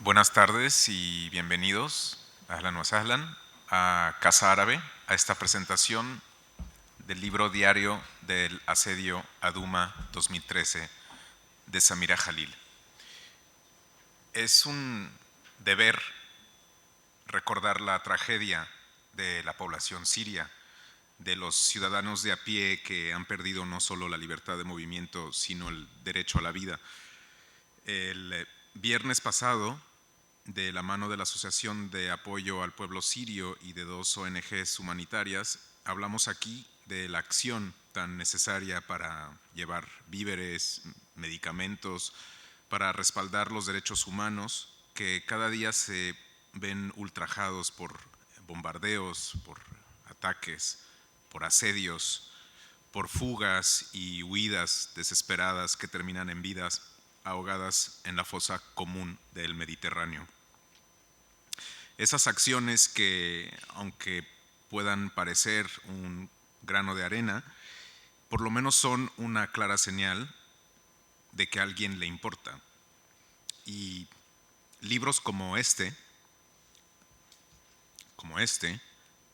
Buenas tardes y bienvenidos, Ahlan wa Sahlan, a Casa Árabe, a esta presentación del libro diario del asedio a Duma 2013 de Samira Jalil. Es un deber recordar la tragedia de la población siria, de los ciudadanos de a pie que han perdido no solo la libertad de movimiento, sino el derecho a la vida. El viernes pasado, de la mano de la Asociación de Apoyo al Pueblo Sirio y de dos ONGs humanitarias, hablamos aquí de la acción tan necesaria para llevar víveres, medicamentos, para respaldar los derechos humanos que cada día se ven ultrajados por bombardeos, por ataques, por asedios, por fugas y huidas desesperadas que terminan en vidas ahogadas en la fosa común del Mediterráneo. Esas acciones que, aunque puedan parecer un grano de arena, por lo menos son una clara señal de que a alguien le importa. Y libros como este,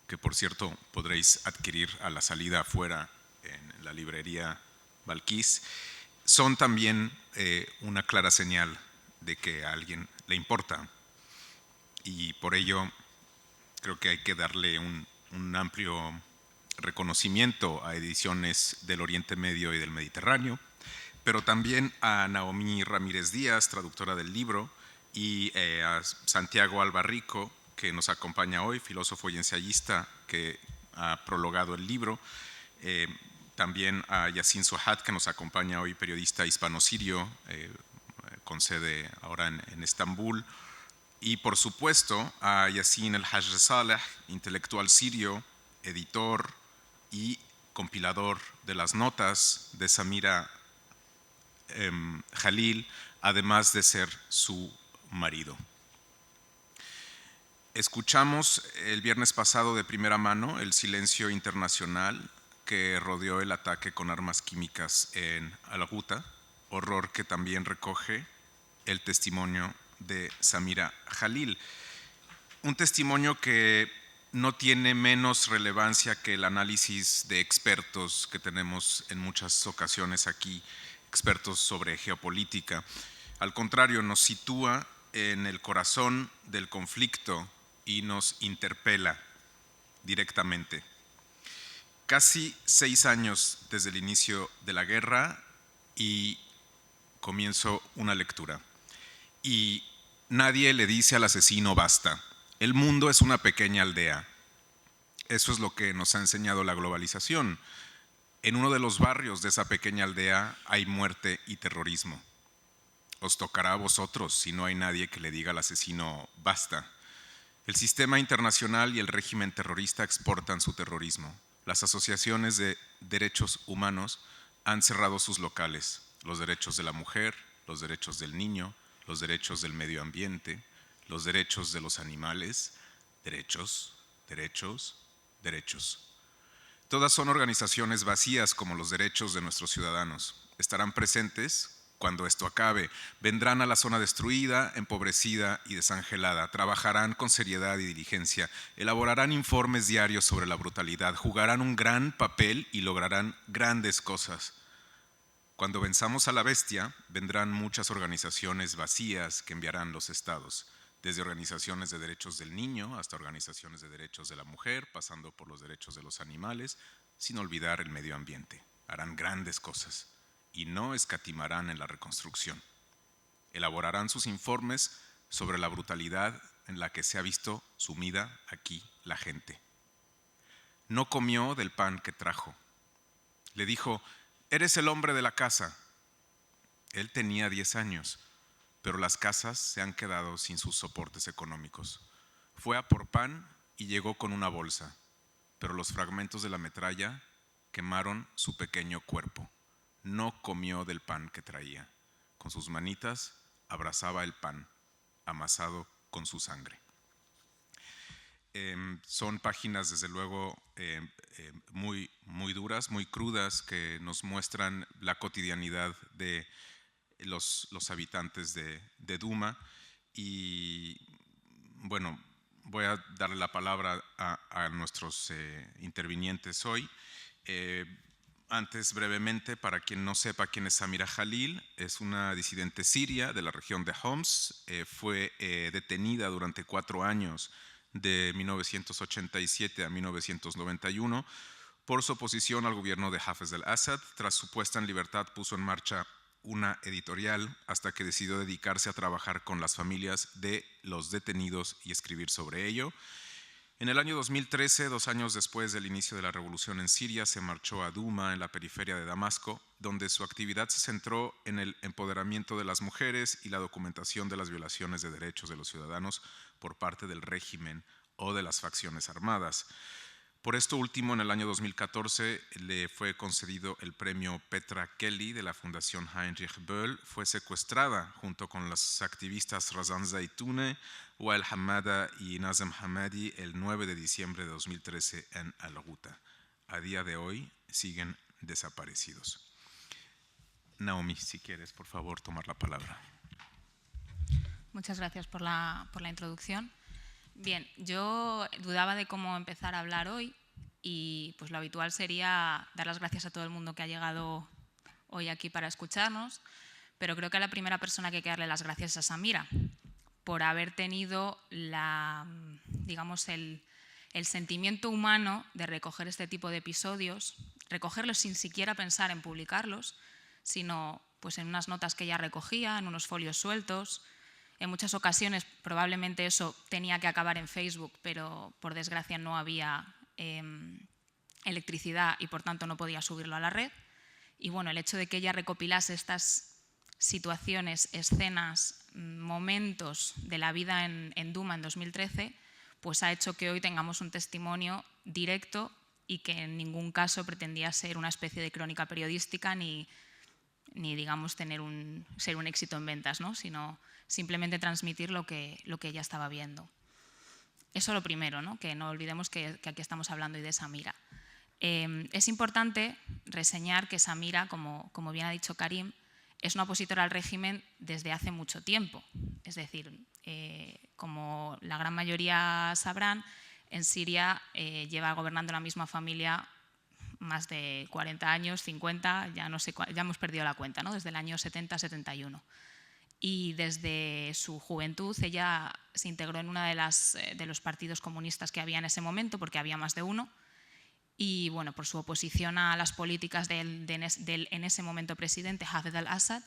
que por cierto podréis adquirir a la salida afuera en la librería Balquís, son también una clara señal de que a alguien le importa. Y por ello creo que hay que darle un amplio reconocimiento a Ediciones del Oriente Medio y del Mediterráneo, pero también a Naomi Ramírez Díaz, traductora del libro, y a Santiago Albarrico, que nos acompaña hoy, filósofo y ensayista que ha prologado el libro, también a Yassin Sohat, que nos acompaña hoy, periodista hispano-sirio, con sede ahora en Estambul, y por supuesto a Yassin El-Hajj Saleh, intelectual sirio, editor y compilador de las notas de Samira Jalil, además de ser su marido. Escuchamos el viernes pasado de primera mano el silencio internacional que rodeó el ataque con armas químicas en Al-Ghouta, horror que también recoge el testimonio de Samira Jalil. Un testimonio que no tiene menos relevancia que el análisis de expertos que tenemos en muchas ocasiones aquí, expertos sobre geopolítica. Al contrario, nos sitúa en el corazón del conflicto y nos interpela directamente. Casi 6 años desde el inicio de la guerra y comienzo una lectura. Y nadie le dice al asesino basta. El mundo es una pequeña aldea. Eso es lo que nos ha enseñado la globalización. En uno de los barrios de esa pequeña aldea hay muerte y terrorismo. Os tocará a vosotros si no hay nadie que le diga al asesino basta. El sistema internacional y el régimen terrorista exportan su terrorismo. Las asociaciones de derechos humanos han cerrado sus locales. Los derechos de la mujer, los derechos del niño, los derechos del medio ambiente, los derechos de los animales, derechos, derechos, derechos. Todas son organizaciones vacías como los derechos de nuestros ciudadanos. Estarán presentes cuando esto acabe. Vendrán a la zona destruida, empobrecida y desangelada. Trabajarán con seriedad y diligencia. Elaborarán informes diarios sobre la brutalidad. Jugarán un gran papel y lograrán grandes cosas. Cuando venzamos a la bestia, vendrán muchas organizaciones vacías que enviarán los estados, desde organizaciones de derechos del niño hasta organizaciones de derechos de la mujer, pasando por los derechos de los animales, sin olvidar el medio ambiente. Harán grandes cosas y no escatimarán en la reconstrucción. Elaborarán sus informes sobre la brutalidad en la que se ha visto sumida aquí la gente. No comió del pan que trajo. Le dijo: eres el hombre de la casa. Él tenía 10 años, pero las casas se han quedado sin sus soportes económicos. Fue a por pan y llegó con una bolsa, pero los fragmentos de la metralla quemaron su pequeño cuerpo. No comió del pan que traía. Con sus manitas abrazaba el pan, amasado con su sangre. Son páginas, desde luego, muy, muy duras, muy crudas, que nos muestran la cotidianidad de los habitantes de Duma y bueno, voy a darle la palabra a nuestros intervinientes hoy. Antes, brevemente, para quien no sepa quién es Samira Khalil, es una disidente siria de la región de Homs. Fue detenida durante 4 años, de 1987 a 1991, por su oposición al gobierno de Hafez al-Assad. Tras su puesta en libertad, puso en marcha una editorial hasta que decidió dedicarse a trabajar con las familias de los detenidos y escribir sobre ello. En el año 2013, 2 años después del inicio de la revolución en Siria, se marchó a Duma, en la periferia de Damasco, donde su actividad se centró en el empoderamiento de las mujeres y la documentación de las violaciones de derechos de los ciudadanos por parte del régimen o de las facciones armadas. Por esto último, en el año 2014 le fue concedido el premio Petra Kelly de la Fundación Heinrich Böll. Fue secuestrada junto con las activistas Razan Zaitouneh, Wael Hamada y Nazem Hamadi el 9 de diciembre de 2013 en Al-Ghuta. A día de hoy siguen desaparecidos. Naomi, si quieres, por favor, tomar la palabra. Muchas gracias por la introducción. Bien, yo dudaba de cómo empezar a hablar hoy y pues lo habitual sería dar las gracias a todo el mundo que ha llegado hoy aquí para escucharnos, pero creo que a la primera persona que hay que darle las gracias es a Samira por haber tenido digamos, el sentimiento humano de recoger este tipo de episodios, recogerlos sin siquiera pensar en publicarlos, sino pues en unas notas que ella recogía, en unos folios sueltos. En muchas ocasiones probablemente eso tenía que acabar en Facebook, pero por desgracia no había electricidad y por tanto no podía subirlo a la red. Y bueno, el hecho de que ella recopilase estas situaciones, escenas, momentos de la vida en Duma en 2013, pues ha hecho que hoy tengamos un testimonio directo y que en ningún caso pretendía ser una especie de crónica periodística ni digamos ser un éxito en ventas, ¿no? Sino simplemente transmitir lo que ella estaba viendo. Eso lo primero, ¿no? Que no olvidemos que aquí estamos hablando hoy de Samira. Es importante reseñar que Samira, como bien ha dicho Karim, es una opositora al régimen desde hace mucho tiempo. Es decir, como la gran mayoría sabrán, en Siria lleva gobernando la misma familia más de 40 años, 50, ya hemos perdido la cuenta, ¿no? Desde el año 70-71. Y desde su juventud ella se integró en uno de los partidos comunistas que había en ese momento, porque había más de uno, y bueno, por su oposición a las políticas del en ese momento presidente Hafez al-Assad,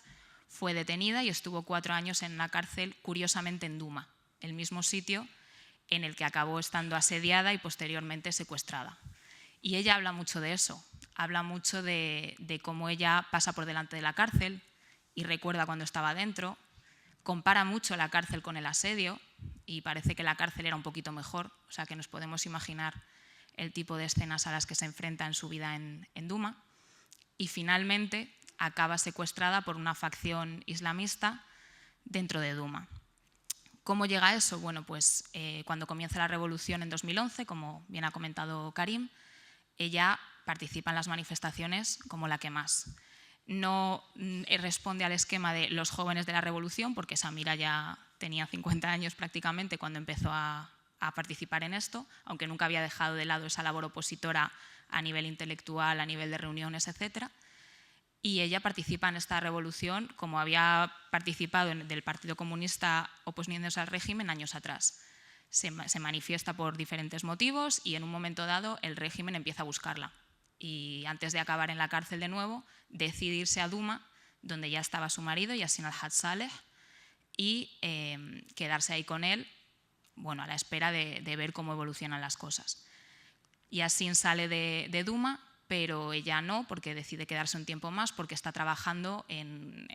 fue detenida y estuvo 4 años en la cárcel, curiosamente en Duma, el mismo sitio en el que acabó estando asediada y posteriormente secuestrada. Y ella habla mucho de eso, habla mucho de cómo ella pasa por delante de la cárcel y recuerda cuando estaba dentro, compara mucho la cárcel con el asedio y parece que la cárcel era un poquito mejor, o sea que nos podemos imaginar el tipo de escenas a las que se enfrenta en su vida en Duma, y finalmente acaba secuestrada por una facción islamista dentro de Duma. ¿Cómo llega a eso? Bueno, pues cuando comienza la revolución en 2011, como bien ha comentado Karim, ella participa en las manifestaciones como la que más. No responde al esquema de los jóvenes de la revolución, porque Samira ya tenía 50 años prácticamente cuando empezó a participar en esto, aunque nunca había dejado de lado esa labor opositora a nivel intelectual, a nivel de reuniones, etc. Y ella participa en esta revolución como había participado del Partido Comunista oponiéndose al régimen años atrás. Se manifiesta por diferentes motivos y en un momento dado el régimen empieza a buscarla. Y antes de acabar en la cárcel de nuevo, decide irse a Duma, donde ya estaba su marido, Yassin al-Haj Saleh, y quedarse ahí con él, bueno, a la espera de ver cómo evolucionan las cosas. Yassin sale de Duma, pero ella no, porque decide quedarse un tiempo más, porque está trabajando en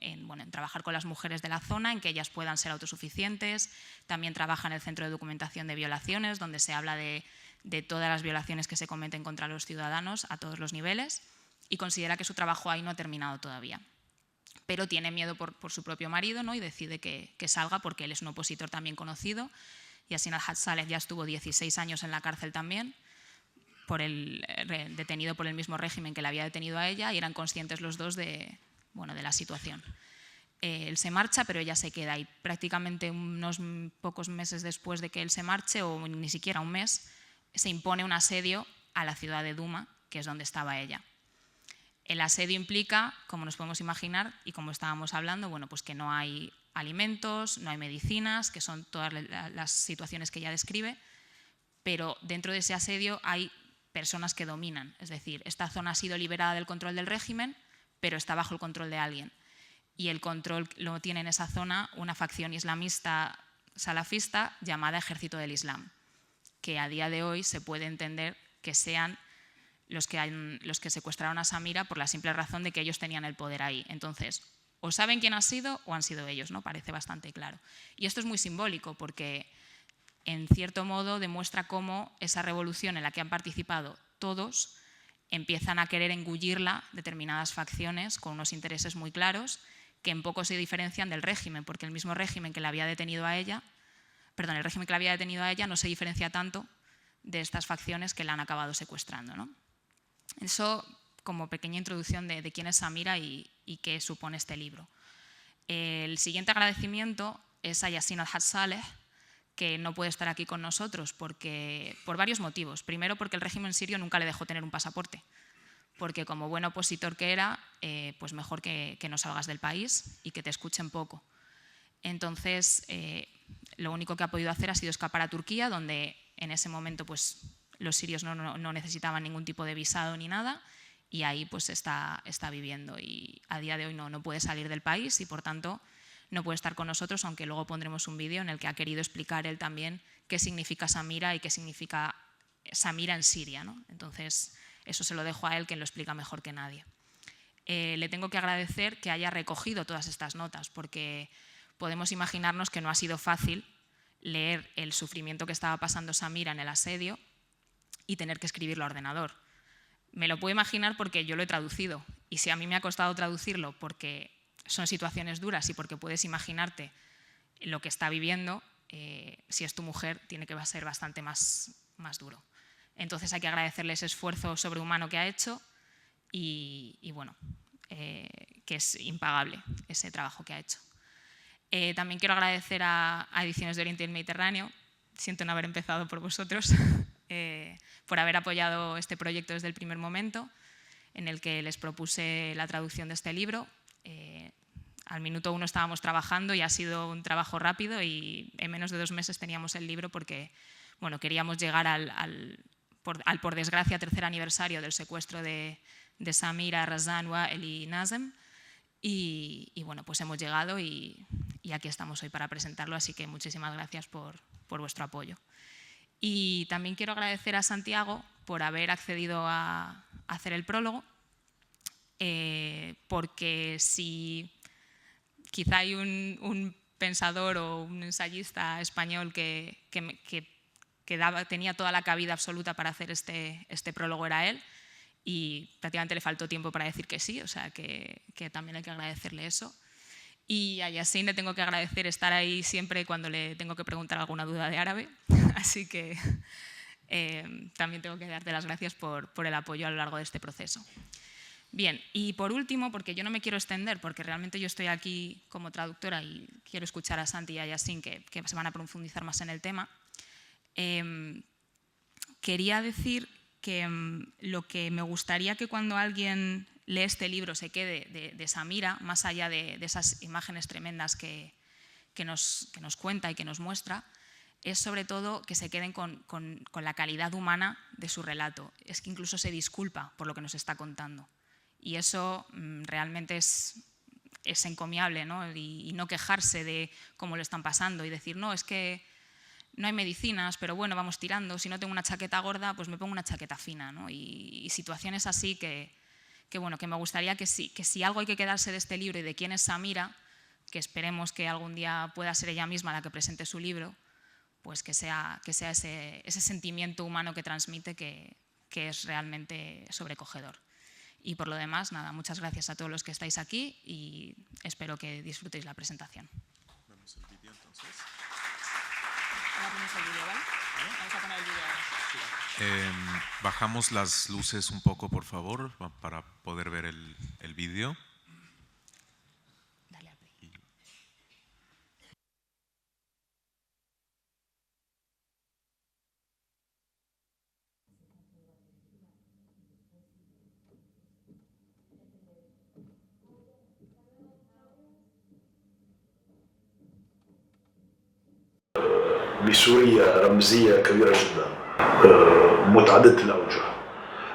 trabajar con las mujeres de la zona, en que ellas puedan ser autosuficientes. También trabaja en el Centro de Documentación de Violaciones, donde se habla de todas las violaciones que se cometen contra los ciudadanos a todos los niveles, y considera que su trabajo ahí no ha terminado todavía. Pero tiene miedo por su propio marido, ¿no? Y decide que salga porque él es un opositor también conocido. Yassin al-Haj Saleh ya estuvo 16 años en la cárcel también, detenido por el mismo régimen que la había detenido a ella, y eran conscientes los dos de la situación. él se marcha, pero ella se queda, y prácticamente unos pocos meses después de que él se marche, o ni siquiera un mes, se impone un asedio a la ciudad de Duma, que es donde estaba ella. El asedio implica, como nos podemos imaginar y como estábamos hablando, bueno, pues que no hay alimentos, no hay medicinas, que son todas las situaciones que ella describe, pero dentro de ese asedio hay personas que dominan, es decir, esta zona ha sido liberada del control del régimen, pero está bajo el control de alguien. Y el control lo tiene en esa zona una facción islamista salafista llamada Ejército del Islam, que a día de hoy se puede entender que sean los que secuestraron a Samira por la simple razón de que ellos tenían el poder ahí. Entonces, o saben quién ha sido o han sido ellos, ¿no? Parece bastante claro. Y esto es muy simbólico porque, en cierto modo, demuestra cómo esa revolución en la que han participado todos empiezan a querer engullirla determinadas facciones con unos intereses muy claros que en poco se diferencian del régimen, porque el mismo régimen que la había detenido a ella, el régimen que la había detenido a ella no se diferencia tanto de estas facciones que la han acabado secuestrando, ¿no? Eso como pequeña introducción de quién es Samira y qué supone este libro. El siguiente agradecimiento es a Yassin al-Haj-Saleh, que no puede estar aquí con nosotros por varios motivos. Primero, porque el régimen sirio nunca le dejó tener un pasaporte, porque como buen opositor que era, pues mejor que no salgas del país y que te escuchen poco. Entonces, lo único que ha podido hacer ha sido escapar a Turquía, donde en ese momento pues, los sirios no necesitaban ningún tipo de visado ni nada, y ahí pues está viviendo. Y a día de hoy no puede salir del país y por tanto no puede estar con nosotros, aunque luego pondremos un vídeo en el que ha querido explicar él también qué significa Samira y qué significa Samira en Siria, ¿no? Entonces, eso se lo dejo a él, que lo explica mejor que nadie. Le tengo que agradecer que haya recogido todas estas notas, porque podemos imaginarnos que no ha sido fácil leer el sufrimiento que estaba pasando Samira en el asedio y tener que escribirlo a ordenador. Me lo puedo imaginar porque yo lo he traducido, y si a mí me ha costado traducirlo porque son situaciones duras y porque puedes imaginarte lo que está viviendo, si es tu mujer tiene que ser bastante más duro. Entonces hay que agradecerle ese esfuerzo sobrehumano que ha hecho y bueno, que es impagable ese trabajo que ha hecho. También quiero agradecer a Ediciones de Oriente y el Mediterráneo, siento no haber empezado por vosotros, por haber apoyado este proyecto desde el primer momento, en el que les propuse la traducción de este libro. Al minuto 1 estábamos trabajando y ha sido un trabajo rápido, y en menos de 2 meses teníamos el libro porque bueno, queríamos llegar al por desgracia, 3er aniversario del secuestro de Samira, Razan, Wael y Nazem. Y bueno, pues hemos llegado y aquí estamos hoy para presentarlo, así que muchísimas gracias por vuestro apoyo. Y también quiero agradecer a Santiago por haber accedido a hacer el prólogo, porque si quizá hay un pensador o un ensayista español que tenía toda la cabida absoluta para hacer este prólogo, era él, y prácticamente le faltó tiempo para decir que sí, o sea que también hay que agradecerle eso. Y a Yassin le tengo que agradecer estar ahí siempre cuando le tengo que preguntar alguna duda de árabe, así que también tengo que darte las gracias por el apoyo a lo largo de este proceso. Bien, y por último, porque yo no me quiero extender, porque realmente yo estoy aquí como traductora y quiero escuchar a Santi y a Yassin que se van a profundizar más en el tema, quería decir que lo que me gustaría que cuando alguien lee este libro se quede de Samira, más allá de esas imágenes tremendas que nos cuenta y que nos muestra, es sobre todo que se queden con la calidad humana de su relato. Es que incluso se disculpa por lo que nos está contando. Y eso realmente es encomiable, ¿no? Y no quejarse de cómo lo están pasando y decir, no, es que no hay medicinas, pero bueno, vamos tirando. Si no tengo una chaqueta gorda, pues me pongo una chaqueta fina, ¿no? Y situaciones así que me gustaría que si algo hay que quedarse de este libro y de quién es Samira, que esperemos que algún día pueda ser ella misma la que presente su libro, pues que sea ese sentimiento humano que transmite, que es realmente sobrecogedor. Y por lo demás, nada, muchas gracias a todos los que estáis aquí y espero que disfrutéis la presentación. Vemos el vídeo entonces. Ahora ponemos el vídeo, ¿vale? Vamos a poner el vídeo ahora. Bajamos las luces un poco, por favor, para poder ver el vídeo. Dale al play. بسوريا رمزية كبيرة جدا متعددة الأوجه.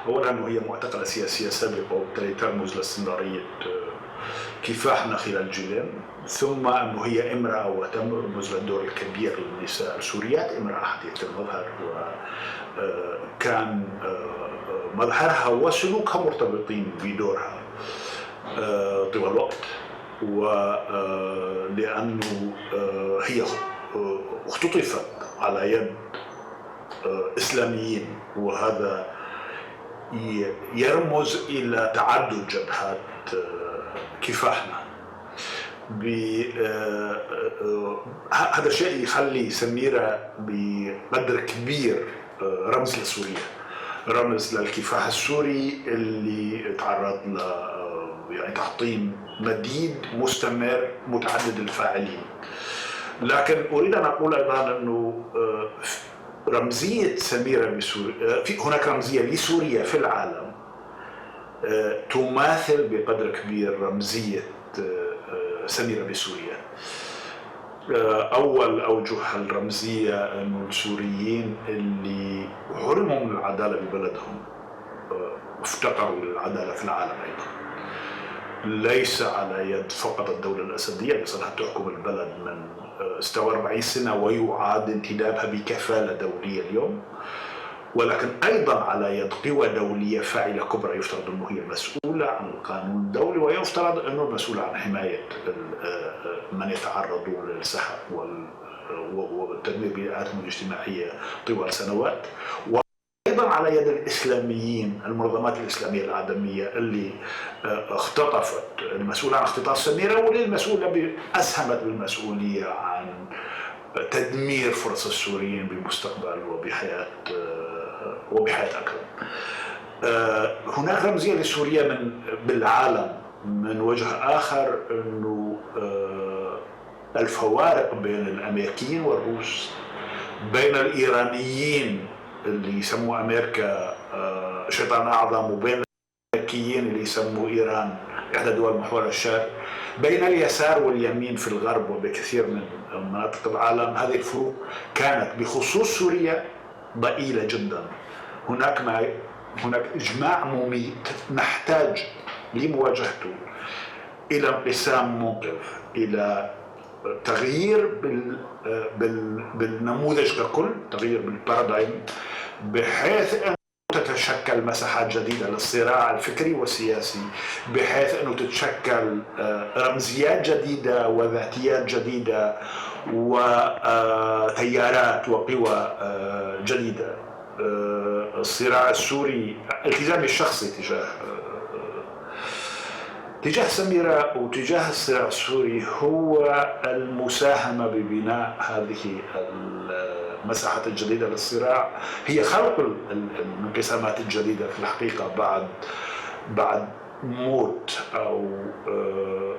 أولا أنه هي معتقلة سياسية سابقة وبالتالي ترمز لاستمرارية كفاحنا خلال جيلين، ثم أنه هي امرأة وترمز للدور الكبير للنساء السوريات، امرأة حديثة المظهر، وكان مظهرها وسلوكها مرتبطين بدورها طوال الوقت، ولأنه هي اختطفت على يد إسلاميين، وهذا يرمز إلى تعدد جبهات كفاحنا. هذا الشيء يخلي سميرة بقدر كبير رمز لسوريا، رمز للكفاح السوري اللي تعرض ل يعني تحطيم مديد مستمر متعدد الفاعلين. لكن أريد أن أقول أيضا أنه رمزية سميرة بسوريا، هناك رمزية لسوريا في العالم تماثل بقدر كبير رمزية سميرة بسوريا. أول أوجه الرمزية أنه السوريين اللي حرموا من العدالة ببلدهم افتقروا للعدالة في العالم أيضا، ليس على يد فقط الدولة الأسدية اللي صارت تحكم البلد من 46 سنة ويعاد انتدابها بكفالة دولية اليوم، ولكن أيضا على يد قوى دولية فاعلة كبرى يفترض أنه هي المسؤولة عن القانون الدولي، ويفترض أنه المسؤولة عن حماية من يتعرضون للسحق وتدمير بيئاتهم الاجتماعية طوال سنوات، وأيضا على يد الإسلاميين، المنظمات الإسلامية العالمية اللي اختطفت، المسؤولة عن اختطاف سميرة، واللي المسؤولة أسهمت بالمسؤولية عن تدمير فرص السوريين بمستقبل وبحياة أكرم. هناك رمزية لسوريا بالعالم من وجه آخر، أنه الفوارق بين الأمريكيين والروس، بين الإيرانيين اللي يسموا أمريكا شيطان أعظم، وبين الأمريكيين اللي يسموا إيران إحدى دول محور الشرق، بين اليسار واليمين في الغرب وبكثير من مناطق العالم. هذه الفروق كانت بخصوص سوريا ضئيلة جدا. هناك إجماع مميت نحتاج لمواجهته إلى انقسام موقف، إلى تغيير بالنموذج ككل، تغيير بالبارادايم، بحيث أن تتشكل مساحات جديدة للصراع الفكري والسياسي، بحيث أنه تتشكل رمزيات جديدة وذاتيات جديدة وتيارات وقوى جديدة. الصراع السوري، التزامي الشخصي تجاه سميرة وتجاه الصراع السوري هو المساهمة ببناء هذه المساحات الجديدة للصراع، هي خلق الانقسامات الجديدة في الحقيقة بعد موت أو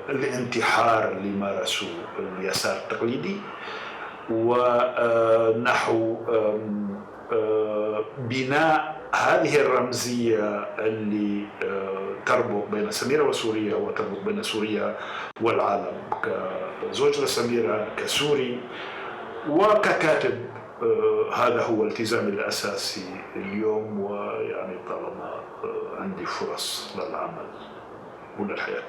الانتحار اللي مارسه اليسار التقليدي، ونحو بناء هذه الرمزية اللي تربط بين سميرة وسوريا وتربط بين سوريا والعالم. كزوج لسميرة، كسوري، وككاتب، هذا هو التزامي الأساسي اليوم، ويعني طالما عندي فرص للعمل وللحياة.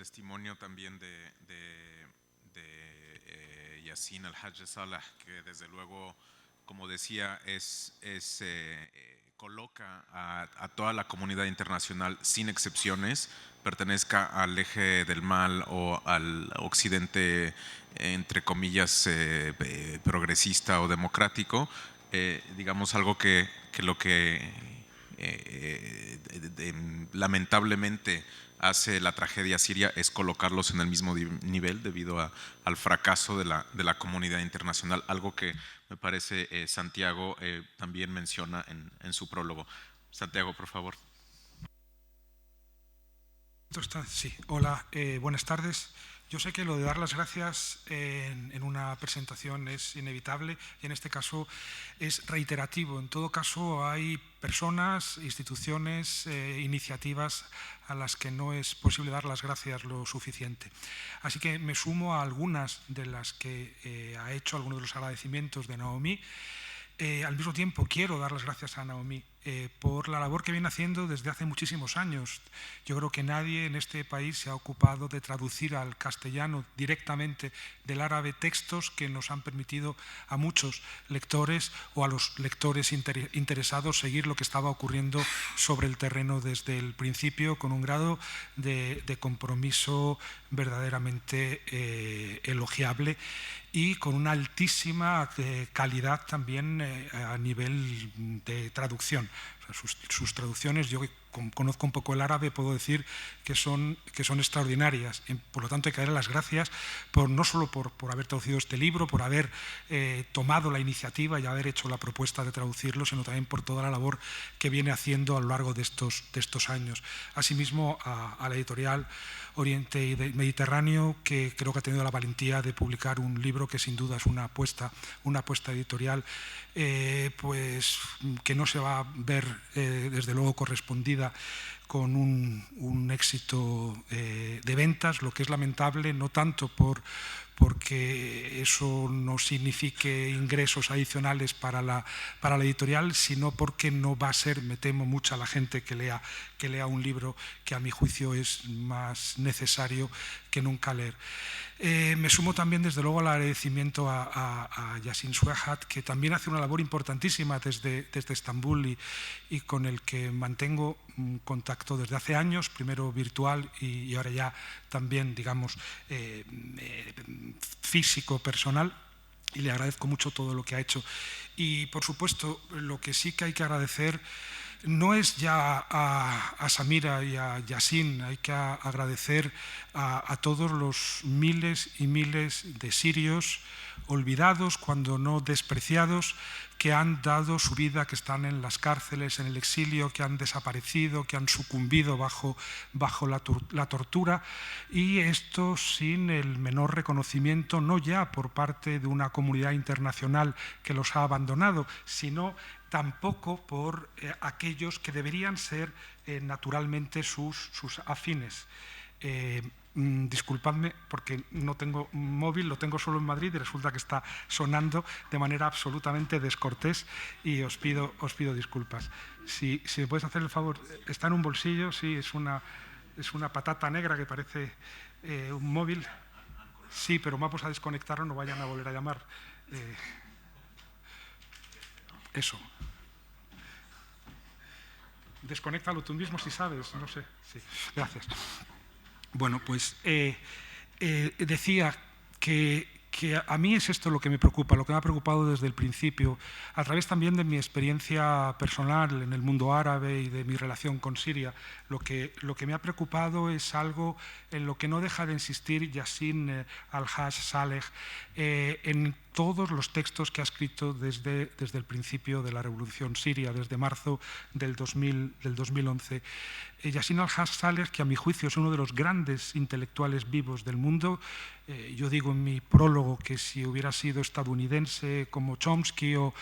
Testimonio también de Yassin Al-Haj Salah, que desde luego, como decía, coloca a toda la comunidad internacional sin excepciones, pertenezca al eje del mal o al occidente, entre comillas, progresista o democrático, digamos algo que lamentablemente hace la tragedia siria es colocarlos en el mismo nivel debido al fracaso de la comunidad internacional, algo que me parece Santiago también menciona en su prólogo. Santiago, por favor. Sí, hola, buenas tardes. Yo sé que lo de dar las gracias en una presentación es inevitable y en este caso es reiterativo. En todo caso, hay personas, instituciones, iniciativas a las que no es posible dar las gracias lo suficiente. Así que me sumo a algunas de las que ha hecho algunos de los agradecimientos de Naomi. Al mismo tiempo quiero dar las gracias a Naomi por la labor que viene haciendo desde hace muchísimos años. Yo creo que nadie en este país se ha ocupado de traducir al castellano directamente del árabe textos que nos han permitido a muchos lectores o a los lectores interesados seguir lo que estaba ocurriendo sobre el terreno desde el principio con un grado de compromiso verdaderamente elogiable y con una altísima calidad también a nivel de traducción. O sea, sus traducciones, yo que conozco un poco el árabe, puedo decir que son extraordinarias. Por lo tanto, hay que darle las gracias no solo por haber traducido este libro, por haber tomado la iniciativa y haber hecho la propuesta de traducirlo, sino también por toda la labor que viene haciendo a lo largo de estos años. Asimismo, a la editorial Oriente y Mediterráneo, que creo que ha tenido la valentía de publicar un libro que sin duda es una apuesta editorial pues que no se va a ver desde luego correspondida con un éxito de ventas, lo que es lamentable, no tanto porque eso no signifique ingresos adicionales para la editorial, sino porque no va a ser, me temo, mucha la gente que lea un libro que a mi juicio es más necesario que nunca leer. Me sumo también desde luego al agradecimiento a Yasin Suehat, que también hace una labor importantísima desde Estambul y con el que mantengo contacto desde hace años, primero virtual y ahora ya también, digamos, físico, personal, y le agradezco mucho todo lo que ha hecho. Y por supuesto, lo que sí que hay que agradecer no es ya a Samira y a Yasin, hay que agradecer a todos los miles y miles de sirios olvidados, cuando no despreciados, que han dado su vida, que están en las cárceles, en el exilio, que han desaparecido, que han sucumbido bajo la tortura, y esto sin el menor reconocimiento, no ya por parte de una comunidad internacional que los ha abandonado, sino tampoco por aquellos que deberían ser naturalmente sus afines. Disculpadme porque no tengo móvil, lo tengo solo en Madrid y resulta que está sonando de manera absolutamente descortés y os pido disculpas. Si me puedes hacer el favor, está en un bolsillo, sí, es una patata negra que parece un móvil. Sí, pero vamos a desconectarlo, no vayan a volver a llamar. Eso. Desconéctalo tú mismo si sabes, no sé. Sí, gracias. Bueno, pues decía que a mí es esto lo que me preocupa, lo que me ha preocupado desde el principio, a través también de mi experiencia personal en el mundo árabe y de mi relación con Siria. Lo que me ha preocupado es algo en lo que no deja de insistir Yasin al-Haj Saleh en todos los textos que ha escrito desde el principio de la revolución siria, desde marzo del 2011. Yasin al-Haj Saleh, que a mi juicio es uno de los grandes intelectuales vivos del mundo. Yo digo en mi prólogo que si hubiera sido estadounidense como Chomsky o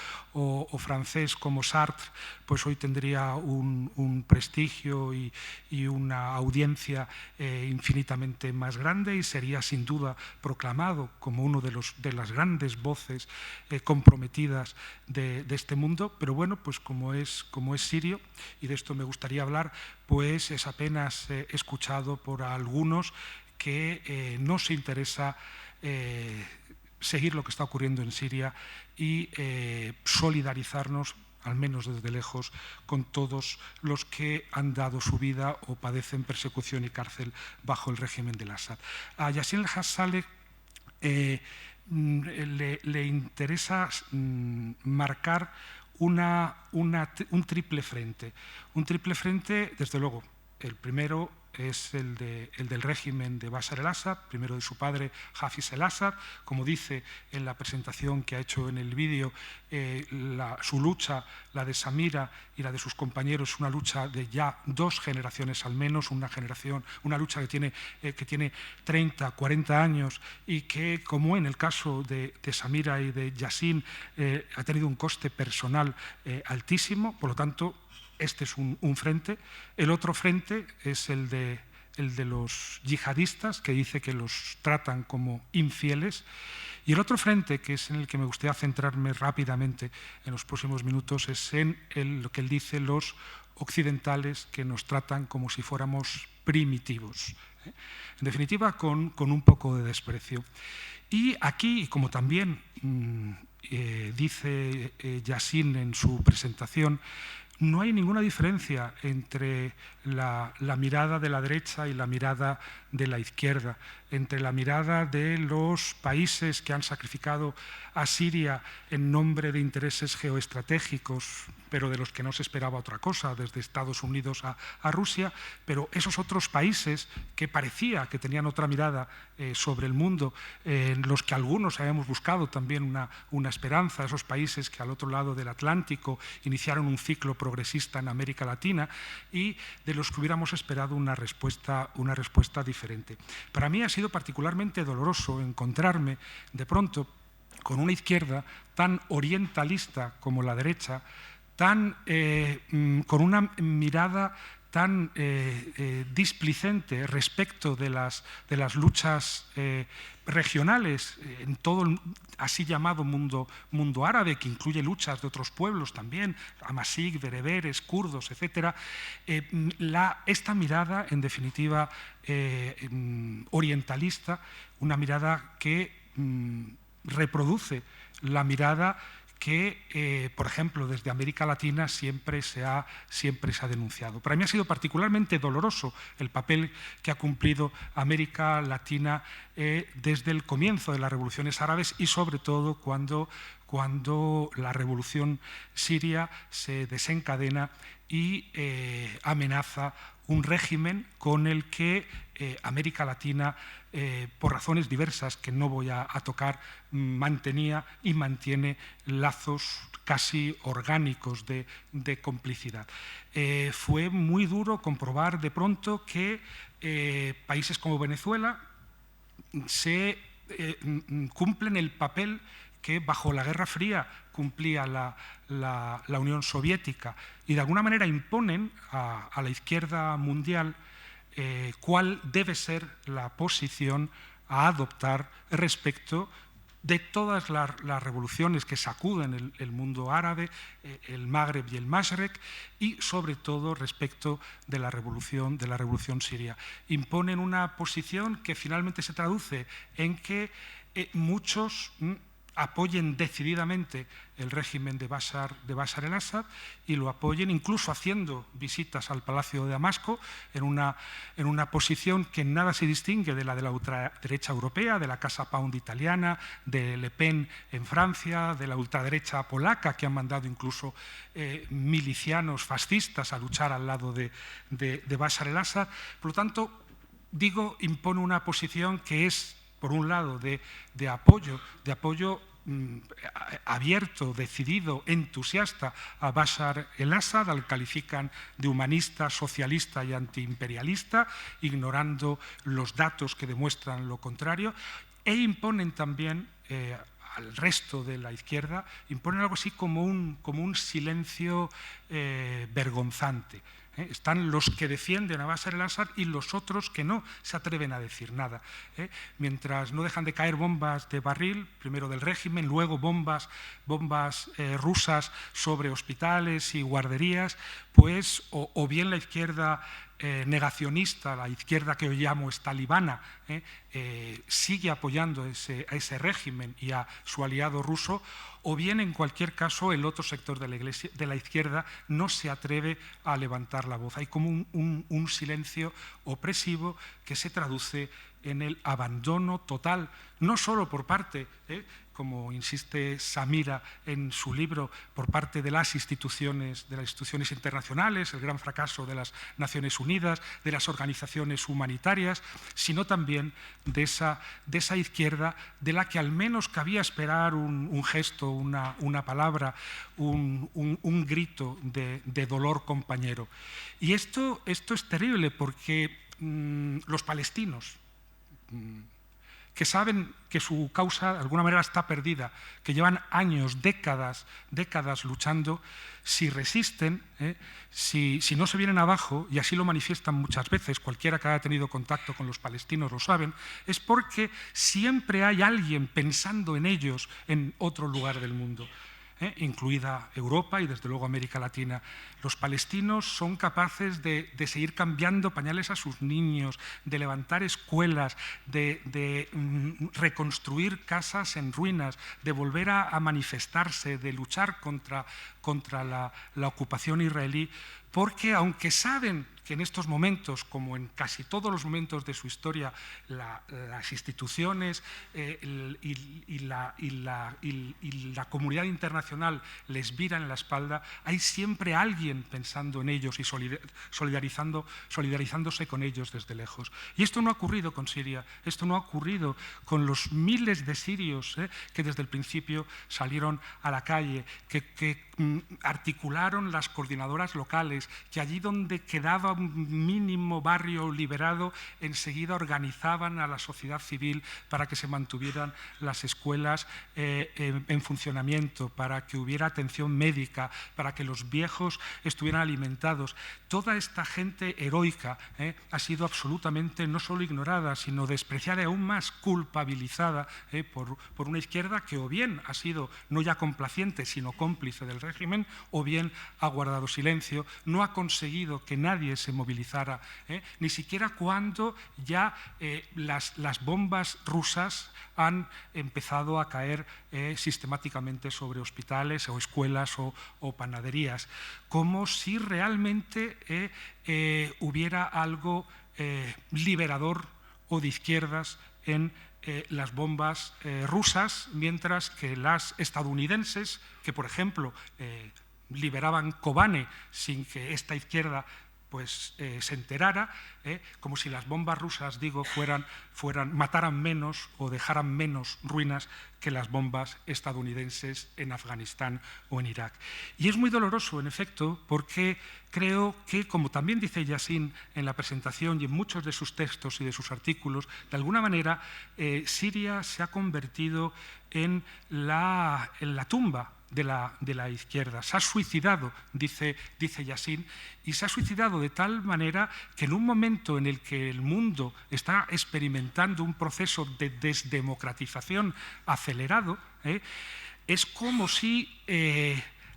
francés como Sartre, pues hoy tendría un prestigio y una audiencia infinitamente más grande y sería sin duda proclamado como uno de las grandes voces comprometidas de este mundo. Pero bueno, pues como es sirio, y de esto me gustaría hablar, pues es apenas escuchado por algunos que no se interesa seguir lo que está ocurriendo en Siria y solidarizarnos, al menos desde lejos, con todos los que han dado su vida o padecen persecución y cárcel bajo el régimen del Assad. A Yasin al-Haj Saleh le interesa marcar un triple frente. Un triple frente, desde luego, El primero es el del régimen de Bashar el-Assad, primero de su padre Hafez el-Assad. Como dice en la presentación que ha hecho en el vídeo, su lucha, la de Samira y la de sus compañeros, es una lucha de ya 2 generaciones al menos, una lucha que tiene 30, 40 años y que, como en el caso de Samira y de Yassin, ha tenido un coste personal altísimo. Por lo tanto, este es un frente. El otro frente es el de los yihadistas, que dice que los tratan como infieles. Y el otro frente, que es en el que me gustaría centrarme rápidamente en los próximos minutos, es en lo que él dice, los occidentales, que nos tratan como si fuéramos primitivos. En definitiva, con un poco de desprecio. Y aquí, como también dice Yassin en su presentación, no hay ninguna diferencia entre la mirada de la derecha y la mirada de la izquierda, entre la mirada de los países que han sacrificado a Siria en nombre de intereses geoestratégicos, pero de los que no se esperaba otra cosa, desde Estados Unidos a Rusia, pero esos otros países que parecía que tenían otra mirada sobre el mundo, en los que algunos habíamos buscado también una esperanza, esos países que al otro lado del Atlántico iniciaron un ciclo progresista en América Latina y de los que hubiéramos esperado una respuesta diferente. Para mí ha sido particularmente doloroso encontrarme de pronto con una izquierda tan orientalista como la derecha, con una mirada tan displicente respecto de las luchas regionales en todo el así llamado mundo árabe, que incluye luchas de otros pueblos también, amasig, bereberes, kurdos, etc. Esta mirada, en definitiva, orientalista, una mirada que reproduce la mirada que, por ejemplo, desde América Latina siempre se ha denunciado. Para mí ha sido particularmente doloroso el papel que ha cumplido América Latina desde el comienzo de las revoluciones árabes y sobre todo cuando la revolución siria se desencadena y amenaza un régimen con el que América Latina, por razones diversas que no voy a tocar, mantenía y mantiene lazos casi orgánicos de complicidad. Fue muy duro comprobar de pronto que países como Venezuela cumplen el papel que bajo la Guerra Fría cumplía la Unión Soviética y de alguna manera imponen a la izquierda mundial cuál debe ser la posición a adoptar respecto de todas las revoluciones que sacuden el mundo árabe, el Magreb y el Mashrek, y sobre todo respecto de la revolución siria. Imponen una posición que finalmente se traduce en que muchos apoyen decididamente el régimen de Bashar el-Assad y lo apoyen incluso haciendo visitas al Palacio de Damasco en una posición que en nada se distingue de la ultraderecha europea, de la Casa Pound italiana, de Le Pen en Francia, de la ultraderecha polaca, que han mandado incluso milicianos fascistas a luchar al lado de Bashar el-Assad. Por lo tanto, impone una posición que es, por un lado, de apoyo abierto, decidido, entusiasta a Bashar el-Assad, al califican de humanista, socialista y antiimperialista, ignorando los datos que demuestran lo contrario, e imponen también al resto de la izquierda, imponen algo así como un silencio vergonzante. Están los que defienden a Bashar el-Assad y los otros que no se atreven a decir nada. Mientras no dejan de caer bombas de barril, primero del régimen, luego bombas rusas sobre hospitales y guarderías, pues o bien la izquierda negacionista, la izquierda que hoy llamo talibana, sigue apoyando a ese régimen y a su aliado ruso, o bien, en cualquier caso, el otro sector de la izquierda no se atreve a levantar la voz. Hay como un silencio opresivo que se traduce en el abandono total, no solo por parte como insiste Samira en su libro, por parte de las instituciones internacionales, el gran fracaso de las Naciones Unidas, de las organizaciones humanitarias, sino también de esa izquierda de la que al menos cabía esperar un gesto, una palabra, un grito de dolor compañero. Y esto es terrible porque los palestinos, que saben que su causa de alguna manera está perdida, que llevan años, décadas luchando, si resisten, si no se vienen abajo, y así lo manifiestan muchas veces, cualquiera que haya tenido contacto con los palestinos lo saben, es porque siempre hay alguien pensando en ellos en otro lugar del mundo, incluida Europa y desde luego América Latina. Los palestinos son capaces de seguir cambiando pañales a sus niños, de levantar escuelas, de reconstruir casas en ruinas, de volver a manifestarse, de luchar contra la ocupación israelí, porque aunque saben que en estos momentos, como en casi todos los momentos de su historia, las instituciones y la comunidad internacional les viran la espalda, hay siempre alguien pensando en ellos y solidarizándose con ellos desde lejos. Y esto no ha ocurrido con Siria, esto no ha ocurrido con los miles de sirios que desde el principio salieron a la calle, que articularon las coordinadoras locales, que allí donde quedaba un mínimo barrio liberado, enseguida organizaban a la sociedad civil para que se mantuvieran las escuelas en funcionamiento, para que hubiera atención médica, para que los viejos estuvieran alimentados. Toda esta gente heroica ha sido absolutamente no solo ignorada, sino despreciada y aún más culpabilizada por una izquierda que o bien ha sido no ya complaciente, sino cómplice del régimen, o bien ha guardado silencio, no ha conseguido que nadie se movilizara, ni siquiera cuando ya las bombas rusas han empezado a caer sistemáticamente sobre hospitales o escuelas o panaderías, como si realmente hubiera algo liberador o de izquierdas en las bombas rusas, mientras que las estadounidenses, que por ejemplo liberaban Kobane sin que esta izquierda se enterara, como si las bombas rusas, digo, mataran menos o dejaran menos ruinas que las bombas estadounidenses en Afganistán o en Irak. Y es muy doloroso, en efecto, porque creo que, como también dice Yassin en la presentación y en muchos de sus textos y de sus artículos, de alguna manera Siria se ha convertido en la tumba de la izquierda. Se ha suicidado, dice Yassin, y se ha suicidado de tal manera que en un momento en el que el mundo está experimentando un proceso de desdemocratización acelerado, es como si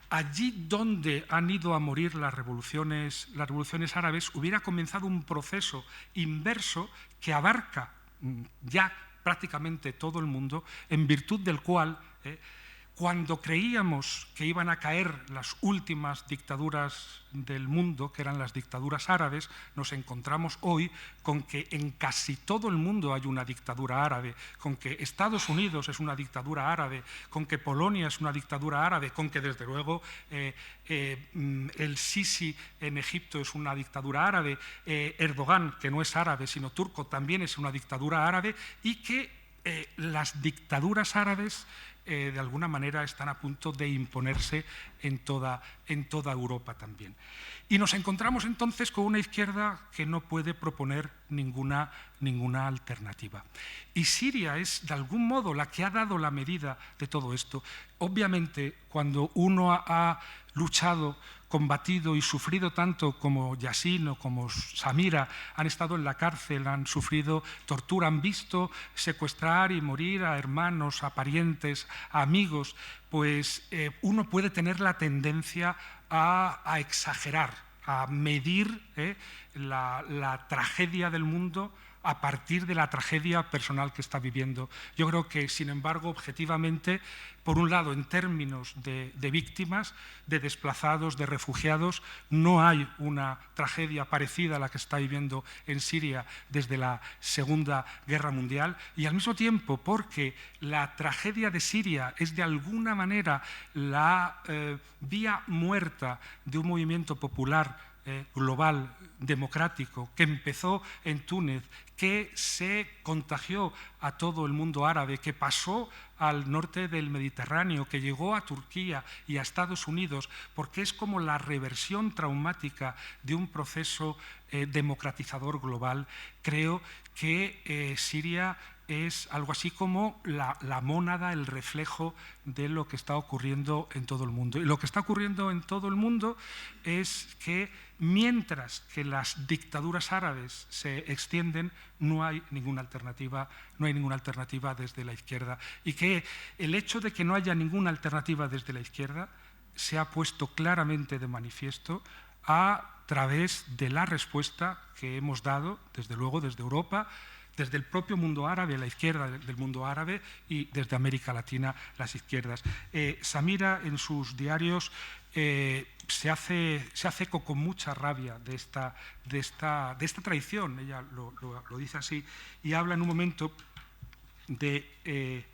allí donde han ido a morir las revoluciones árabes hubiera comenzado un proceso inverso que abarca ya prácticamente todo el mundo, en virtud del cual cuando creíamos que iban a caer las últimas dictaduras del mundo, que eran las dictaduras árabes, nos encontramos hoy con que en casi todo el mundo hay una dictadura árabe, con que Estados Unidos es una dictadura árabe, con que Polonia es una dictadura árabe, con que desde luego el Sisi en Egipto es una dictadura árabe, Erdogan, que no es árabe sino turco, también es una dictadura árabe, y que las dictaduras árabes de alguna manera están a punto de imponerse en toda Europa también. Y nos encontramos entonces con una izquierda que no puede proponer ninguna alternativa. Y Siria es de algún modo la que ha dado la medida de todo esto. Obviamente, cuando uno ha luchado, combatido y sufrido tanto como Yassin o como Samira, han estado en la cárcel, han sufrido tortura, han visto secuestrar y morir a hermanos, a parientes, a amigos, pues uno puede tener la tendencia a exagerar, a medir la tragedia del mundo a partir de la tragedia personal que está viviendo. Yo creo que, sin embargo, objetivamente, por un lado, en términos de víctimas, de desplazados, de refugiados, no hay una tragedia parecida a la que está viviendo en Siria desde la Segunda Guerra Mundial, y al mismo tiempo, porque la tragedia de Siria es de alguna manera la vía muerta de un movimiento popular global, democrático, que empezó en Túnez, que se contagió a todo el mundo árabe, que pasó al norte del Mediterráneo, que llegó a Turquía y a Estados Unidos, porque es como la reversión traumática de un proceso democratizador global. Creo que Siria es algo así como la mónada, el reflejo de lo que está ocurriendo en todo el mundo. Y lo que está ocurriendo en todo el mundo es que mientras que las dictaduras árabes se extienden, no hay ninguna alternativa desde la izquierda. Y que el hecho de que no haya ninguna alternativa desde la izquierda se ha puesto claramente de manifiesto a través de la respuesta que hemos dado, desde luego, desde Europa, desde el propio mundo árabe, la izquierda del mundo árabe, y desde América Latina, las izquierdas. Samira, en sus diarios, se hace eco con mucha rabia de esta traición, ella lo dice así, y habla en un momento de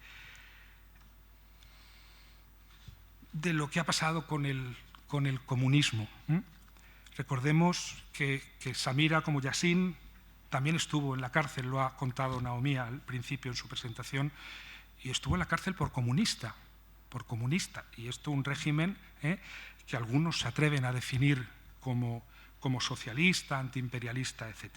lo que ha pasado con el comunismo. Recordemos que Samira, como Yassin, también estuvo en la cárcel, lo ha contado Naomi al principio en su presentación, y estuvo en la cárcel por comunista, y esto un régimen que algunos se atreven a definir como socialista, antiimperialista, etc.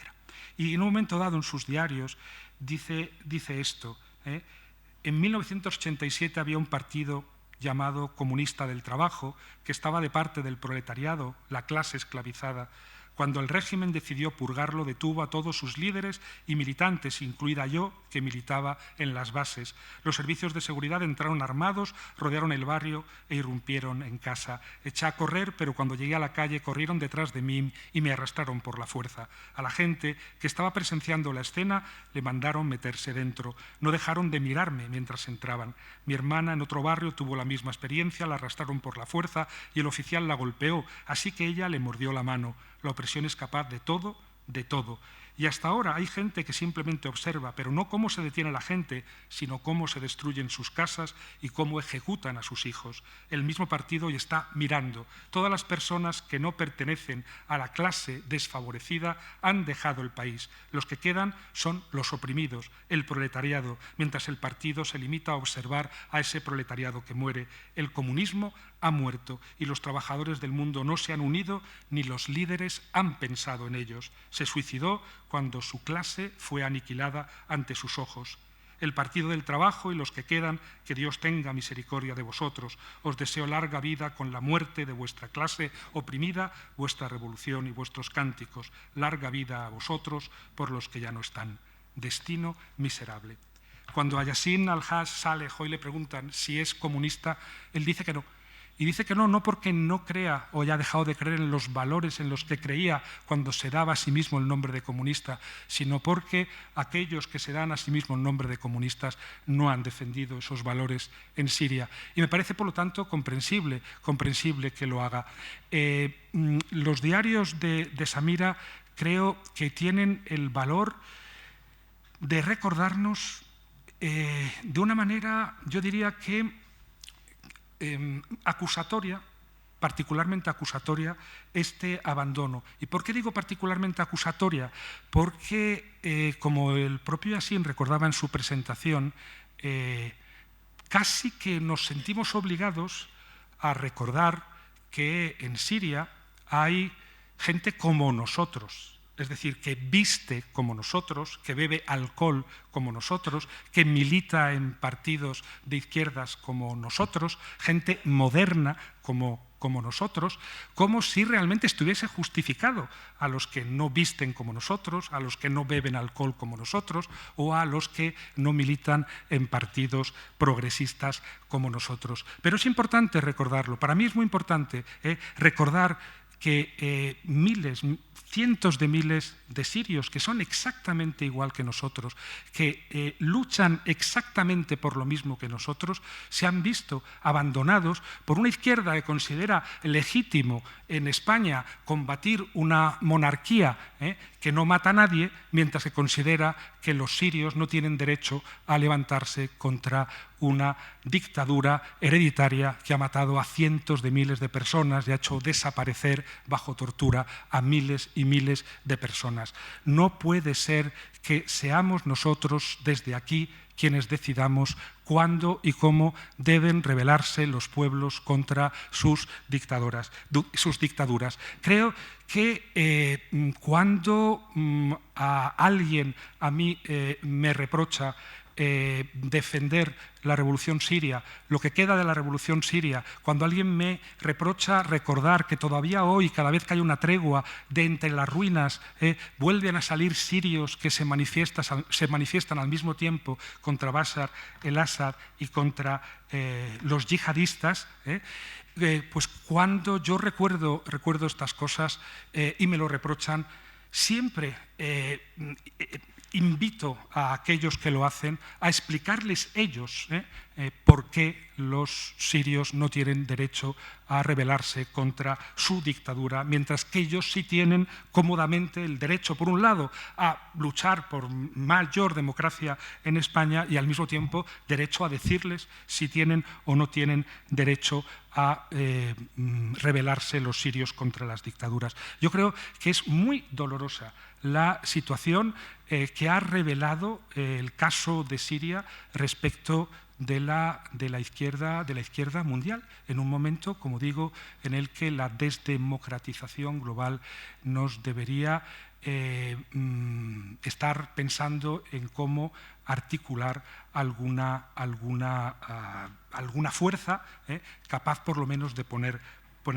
Y en un momento dado en sus diarios dice esto, en 1987 había un partido llamado Comunista del Trabajo, que estaba de parte del proletariado, la clase esclavizada. Cuando el régimen decidió purgarlo, detuvo a todos sus líderes y militantes, incluida yo, que militaba en las bases. Los servicios de seguridad entraron armados, rodearon el barrio e irrumpieron en casa. Eché a correr, pero cuando llegué a la calle corrieron detrás de mí y me arrastraron por la fuerza. A la gente que estaba presenciando la escena le mandaron meterse dentro. No dejaron de mirarme mientras entraban. Mi hermana en otro barrio tuvo la misma experiencia, la arrastraron por la fuerza y el oficial la golpeó, así que ella le mordió la mano. La opresión es capaz de todo, de todo. Y hasta ahora hay gente que simplemente observa, pero no cómo se detiene la gente, sino cómo se destruyen sus casas y cómo ejecutan a sus hijos. El mismo partido y está mirando. Todas las personas que no pertenecen a la clase desfavorecida han dejado el país. Los que quedan son los oprimidos, el proletariado, mientras el partido se limita a observar a ese proletariado que muere. El comunismo ha muerto y los trabajadores del mundo no se han unido ni los líderes han pensado en ellos. Se suicidó cuando su clase fue aniquilada ante sus ojos. El Partido del Trabajo y los que quedan, que Dios tenga misericordia de vosotros. Os deseo larga vida con la muerte de vuestra clase oprimida, vuestra revolución y vuestros cánticos. Larga vida a vosotros por los que ya no están. Destino miserable. Cuando a Yassin al-Haj Saleh hoy le preguntan si es comunista, él dice que no. Y dice que no porque no crea o haya dejado de creer en los valores en los que creía cuando se daba a sí mismo el nombre de comunista, sino porque aquellos que se dan a sí mismo el nombre de comunistas no han defendido esos valores en Siria. Y me parece, por lo tanto, comprensible que lo haga. Los diarios de Samira creo que tienen el valor de recordarnos de una manera, yo diría que acusatoria, particularmente acusatoria, este abandono. ¿Y por qué digo particularmente acusatoria? Porque, como el propio Yassin recordaba en su presentación, casi que nos sentimos obligados a recordar que en Siria hay gente como nosotros, es decir, que viste como nosotros, que bebe alcohol como nosotros, que milita en partidos de izquierdas como nosotros, gente moderna como nosotros, como si realmente estuviese justificado a los que no visten como nosotros, a los que no beben alcohol como nosotros o a los que no militan en partidos progresistas como nosotros. Pero es importante recordarlo, para mí es muy importante recordar que cientos de miles de sirios que son exactamente igual que nosotros, que luchan exactamente por lo mismo que nosotros, se han visto abandonados por una izquierda que considera legítimo en España combatir una monarquía que no mata a nadie, mientras que considera que los sirios no tienen derecho a levantarse contra una dictadura hereditaria que ha matado a cientos de miles de personas y ha hecho desaparecer bajo tortura a miles y miles de personas. No puede ser que seamos nosotros desde aquí quienes decidamos cuándo y cómo deben rebelarse los pueblos contra sus dictaduras. Creo que cuando a alguien a mí me reprocha defender la revolución siria, lo que queda de la revolución siria, cuando alguien me reprocha recordar que todavía hoy, cada vez que hay una tregua de entre las ruinas, vuelven a salir sirios que se manifiestan al mismo tiempo contra Bashar el-Assad y contra los yihadistas, pues cuando yo recuerdo estas cosas y me lo reprochan, siempre invito a aquellos que lo hacen a explicarles ellos por qué los sirios no tienen derecho a rebelarse contra su dictadura, mientras que ellos sí tienen cómodamente el derecho, por un lado, a luchar por mayor democracia en España y al mismo tiempo derecho a decirles si tienen o no tienen derecho a rebelarse los sirios contra las dictaduras. Yo creo que es muy dolorosa la situación que ha revelado el caso de Siria respecto de la izquierda mundial, en un momento, como digo, en el que la desdemocratización global nos debería estar pensando en cómo articular alguna fuerza capaz por lo menos de poner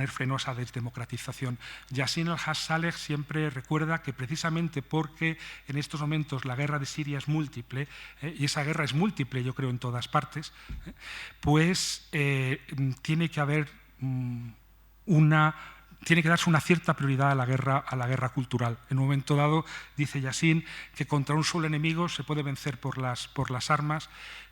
freno a esa desdemocratización. Yassin al-Haj Saleh siempre recuerda que precisamente porque en estos momentos la guerra de Siria es múltiple, y esa guerra es múltiple yo creo en todas partes, pues tiene que haber tiene que darse una cierta prioridad a la guerra cultural. En un momento dado dice Yassin que contra un solo enemigo se puede vencer por las armas,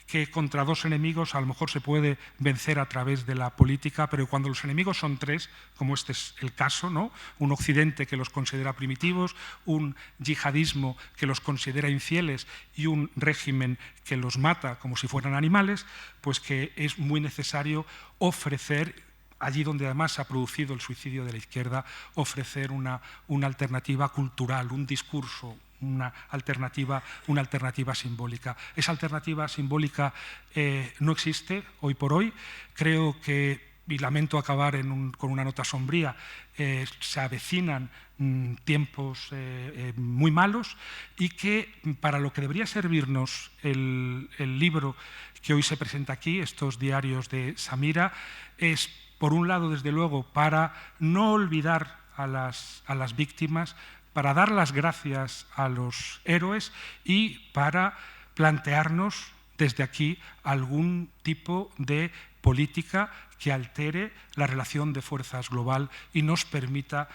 que contra dos enemigos a lo mejor se puede vencer a través de la política, pero cuando los enemigos son tres, como este es el caso, ¿no? Un occidente que los considera primitivos, un yihadismo que los considera infieles y un régimen que los mata como si fueran animales, pues que es muy necesario ofrecer, allí donde además se ha producido el suicidio de la izquierda, ofrecer una alternativa cultural, un discurso, una alternativa simbólica. Esa alternativa simbólica no existe hoy por hoy. Creo que, y lamento acabar con una nota sombría, se avecinan tiempos muy malos y que para lo que debería servirnos el libro que hoy se presenta aquí, estos diarios de Samira, es, por un lado, desde luego, para no olvidar a las víctimas, para dar las gracias a los héroes y para plantearnos desde aquí algún tipo de política que altere la relación de fuerzas global y nos permita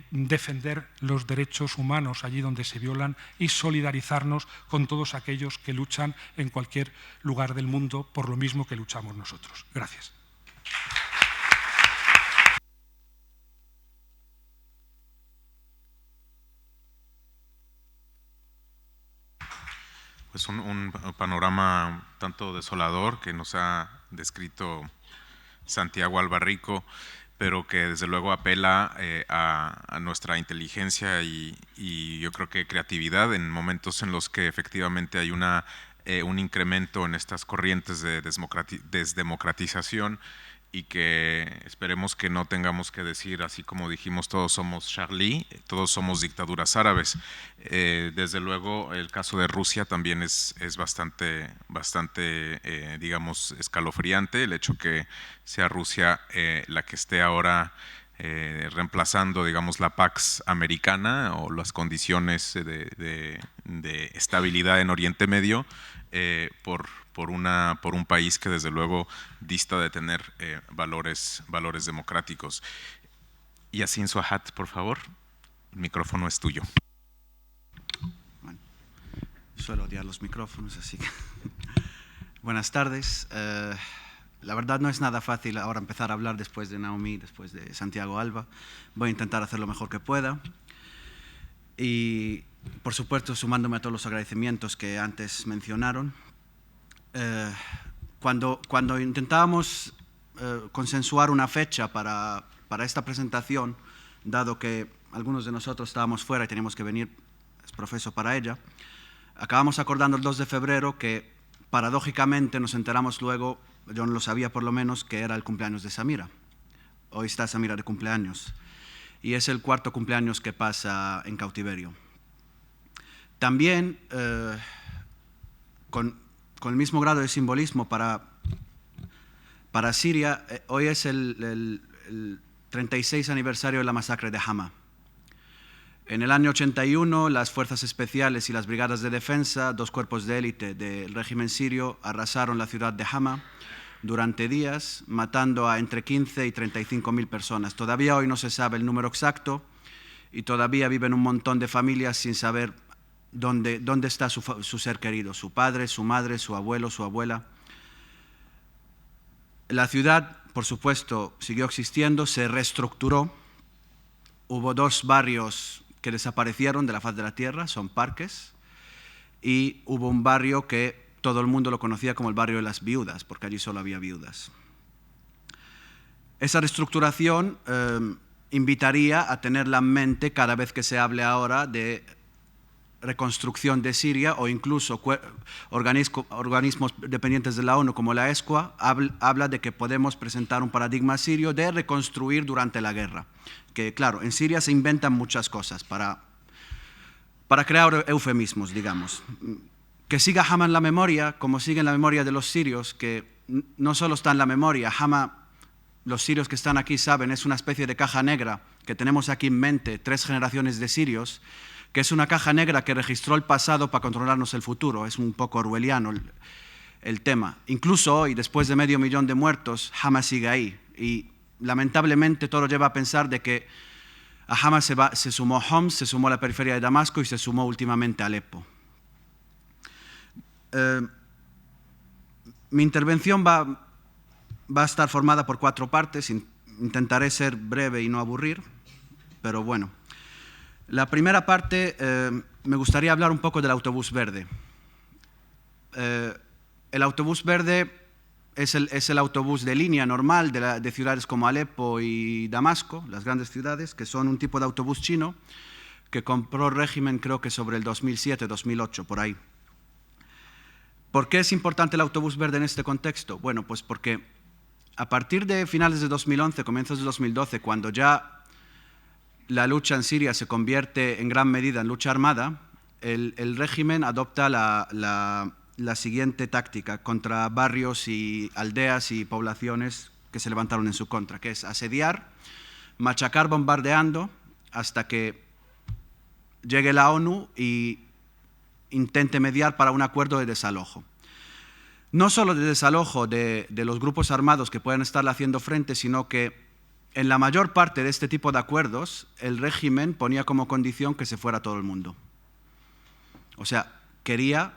defender los derechos humanos allí donde se violan y solidarizarnos con todos aquellos que luchan en cualquier lugar del mundo por lo mismo que luchamos nosotros. Gracias. Pues un panorama tanto desolador que nos ha descrito Santiago Albarrico, pero que desde luego apela a nuestra inteligencia y yo creo que creatividad en momentos en los que efectivamente hay un incremento en estas corrientes de desdemocratización y que esperemos que no tengamos que decir, así como dijimos, todos somos Charlie, todos somos dictaduras árabes. Desde luego, el caso de Rusia también es bastante digamos, escalofriante, el hecho que sea Rusia la que esté ahora reemplazando, digamos, la Pax americana o las condiciones de estabilidad en Oriente Medio por un país que desde luego dista de tener valores democráticos. Yassin Suahat, por favor, el micrófono es tuyo. Bueno, suelo odiar los micrófonos, así que... Buenas tardes. La verdad no es nada fácil ahora empezar a hablar después de Naomi, después de Santiago Alba. Voy a intentar hacer lo mejor que pueda. Y, por supuesto, sumándome a todos los agradecimientos que antes mencionaron. Cuando intentábamos consensuar una fecha para esta presentación, dado que algunos de nosotros estábamos fuera y teníamos que venir, es profeso, para ella, acabamos acordando el 2 de febrero que, paradójicamente, nos enteramos luego, yo no lo sabía por lo menos, que era el cumpleaños de Samira. Hoy está Samira de cumpleaños. Y es el 4º cumpleaños que pasa en cautiverio. También, con el mismo grado de simbolismo para Siria, hoy es el 36 aniversario de la masacre de Hama. En el año 81, las fuerzas especiales y las brigadas de defensa, 2 cuerpos de élite del régimen sirio, arrasaron la ciudad de Hama durante días, matando a entre 15 y 35.000 personas. Todavía hoy no se sabe el número exacto y todavía viven un montón de familias sin saber dónde está su ser querido, su padre, su madre, su abuelo, su abuela. La ciudad, por supuesto, siguió existiendo, se reestructuró. Hubo 2 barrios que desaparecieron de la faz de la tierra, son parques, y hubo un barrio que todo el mundo lo conocía como el barrio de las viudas, porque allí solo había viudas. Esa reestructuración invitaría a tenerla en mente cada vez que se hable ahora de reconstrucción de Siria, o incluso organismos dependientes de la ONU como la ESCOA habla de que podemos presentar un paradigma sirio de reconstruir durante la guerra. Que claro, en Siria se inventan muchas cosas para crear eufemismos, digamos. Que siga Hama en la memoria, como sigue en la memoria de los sirios, que no solo está en la memoria. Hama, los sirios que están aquí saben, es una especie de caja negra que tenemos aquí en mente, 3 generaciones de sirios, que es una caja negra que registró el pasado para controlarnos el futuro. Es un poco orwelliano el tema. Incluso hoy, después de 500.000 de muertos, Hama sigue ahí. Y lamentablemente todo lleva a pensar de que a Hama se sumó Homs, se sumó la periferia de Damasco y se sumó últimamente Alepo. Mi intervención va a estar formada por 4 partes. Intentaré ser breve y no aburrir, pero bueno. La primera parte, me gustaría hablar un poco del autobús verde. El autobús verde es el autobús de línea normal de ciudades como Alepo y Damasco, las grandes ciudades, que son un tipo de autobús chino que compró el régimen creo que sobre el 2007-2008, por ahí. ¿Por qué es importante el autobús verde en este contexto? Bueno, pues porque a partir de finales de 2011, comienzos de 2012, cuando ya la lucha en Siria se convierte en gran medida en lucha armada, el régimen adopta la siguiente táctica contra barrios y aldeas y poblaciones que se levantaron en su contra, que es asediar, machacar bombardeando hasta que llegue la ONU y intente mediar para un acuerdo de desalojo. No solo de desalojo de los grupos armados que puedan estarle haciendo frente, sino que en la mayor parte de este tipo de acuerdos el régimen ponía como condición que se fuera todo el mundo. O sea, quería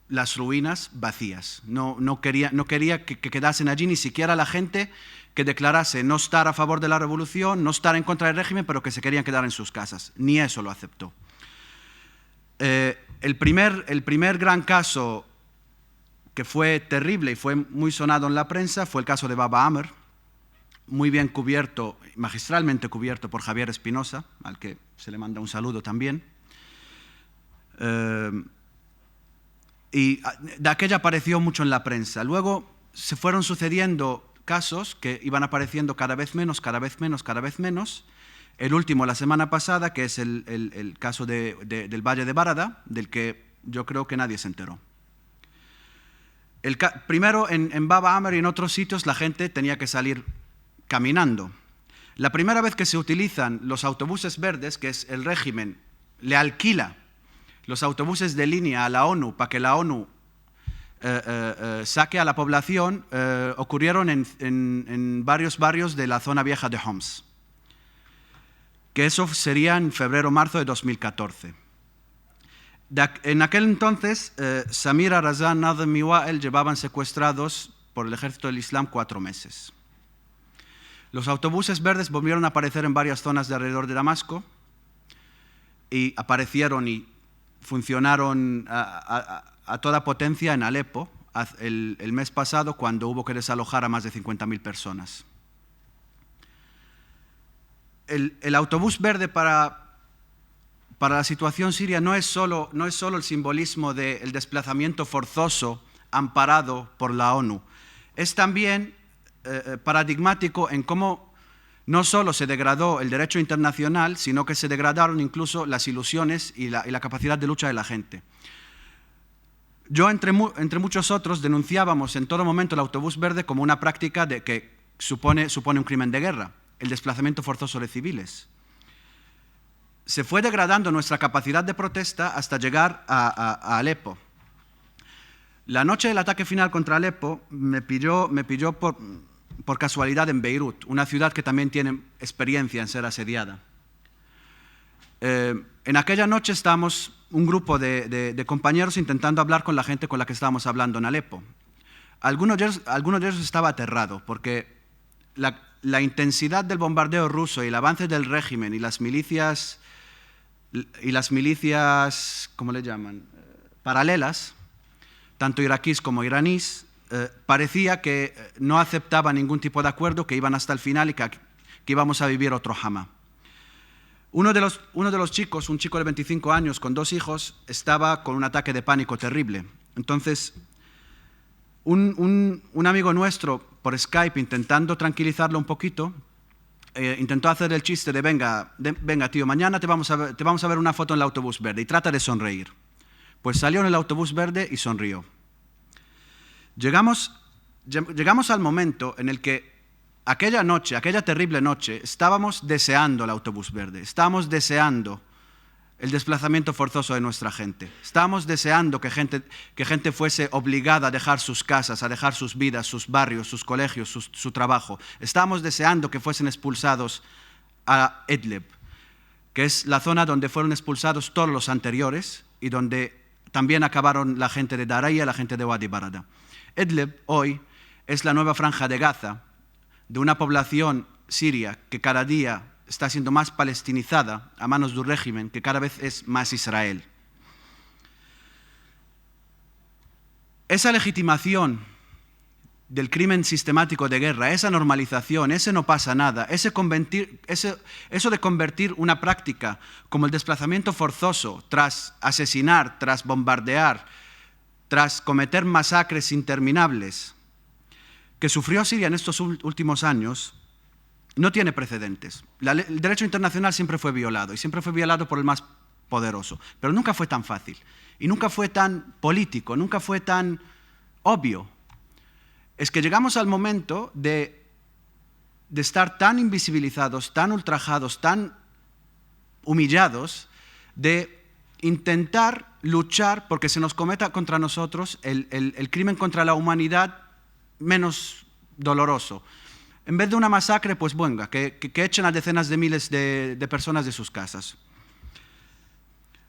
las ruinas vacías. No quería que quedasen allí ni siquiera la gente que declarase no estar a favor de la revolución, no estar en contra del régimen, pero que se querían quedar en sus casas. Ni eso lo aceptó. El primer gran caso que fue terrible y fue muy sonado en la prensa fue el caso de Baba Amr, muy bien cubierto, magistralmente cubierto por Javier Espinosa, al que se le manda un saludo también. Y de aquella apareció mucho en la prensa. Luego se fueron sucediendo casos que iban apareciendo cada vez menos, cada vez menos, cada vez menos. El último, la semana pasada, que es el caso del Valle de Barada, del que yo creo que nadie se enteró. Primero, en Baba Amr y en otros sitios, la gente tenía que salir caminando. La primera vez que se utilizan los autobuses verdes, que es el régimen, le alquila los autobuses de línea a la ONU para que la ONU saque a la población, ocurrieron en varios barrios de la zona vieja de Homs. que eso sería en febrero-marzo de 2014. En aquel entonces, Samira, Razan, Nadem y Wael llevaban secuestrados por el ejército del Islam 4 meses. Los autobuses verdes volvieron a aparecer en varias zonas de alrededor de Damasco y aparecieron y funcionaron a toda potencia en Alepo el mes pasado, cuando hubo que desalojar a más de 50.000 personas. El autobús verde para la situación siria no es solo el simbolismo del desplazamiento forzoso amparado por la ONU, es también paradigmático en cómo no solo se degradó el derecho internacional, sino que se degradaron incluso las ilusiones y la capacidad de lucha de la gente. Yo, entre muchos otros, denunciábamos en todo momento el autobús verde como una práctica que supone un crimen de guerra, el desplazamiento forzoso de civiles. Se fue degradando nuestra capacidad de protesta hasta llegar a Alepo. La noche del ataque final contra Alepo me pilló por casualidad en Beirut, una ciudad que también tiene experiencia en ser asediada. En aquella noche estábamos un grupo de compañeros intentando hablar con la gente con la que estábamos hablando en Alepo. Algunos de ellos estaba aterrado porque la intensidad del bombardeo ruso y el avance del régimen y las milicias, ¿cómo le llaman?, paralelas, tanto iraquíes como iraníes, parecía que no aceptaban ningún tipo de acuerdo, que iban hasta el final y que íbamos a vivir otro Hama. Uno de los chicos, un chico de 25 años con 2 hijos, estaba con un ataque de pánico terrible. Entonces, un amigo nuestro, por Skype, intentando tranquilizarlo un poquito, intentó hacer el chiste de venga tío, mañana te vamos a ver una foto en el autobús verde y trata de sonreír. Pues salió en el autobús verde y sonrió. Llegamos al momento en el que aquella terrible noche, estábamos deseando el autobús verde, estábamos deseando el desplazamiento forzoso de nuestra gente, estábamos deseando que gente fuese obligada a dejar sus casas, a dejar sus vidas, sus barrios, sus colegios, su trabajo. Estábamos deseando que fuesen expulsados a Idlib, que es la zona donde fueron expulsados todos los anteriores y donde también acabaron la gente de Daraya, la gente de Wadi Barada. Idlib hoy es la nueva franja de Gaza de una población siria que cada día está siendo más palestinizada a manos de un régimen que cada vez es más Israel. Esa legitimación del crimen sistemático de guerra, esa normalización, ese no pasa nada, eso de convertir una práctica como el desplazamiento forzoso tras asesinar, tras bombardear, tras cometer masacres interminables que sufrió Siria en estos últimos años, no tiene precedentes. El derecho internacional siempre fue violado, y siempre fue violado por el más poderoso, pero nunca fue tan fácil, y nunca fue tan político, nunca fue tan obvio. Es que llegamos al momento de estar tan invisibilizados, tan ultrajados, tan humillados, de intentar luchar porque se nos cometa contra nosotros el crimen contra la humanidad menos doloroso. En vez de una masacre, pues venga, que echen a decenas de miles de personas de sus casas.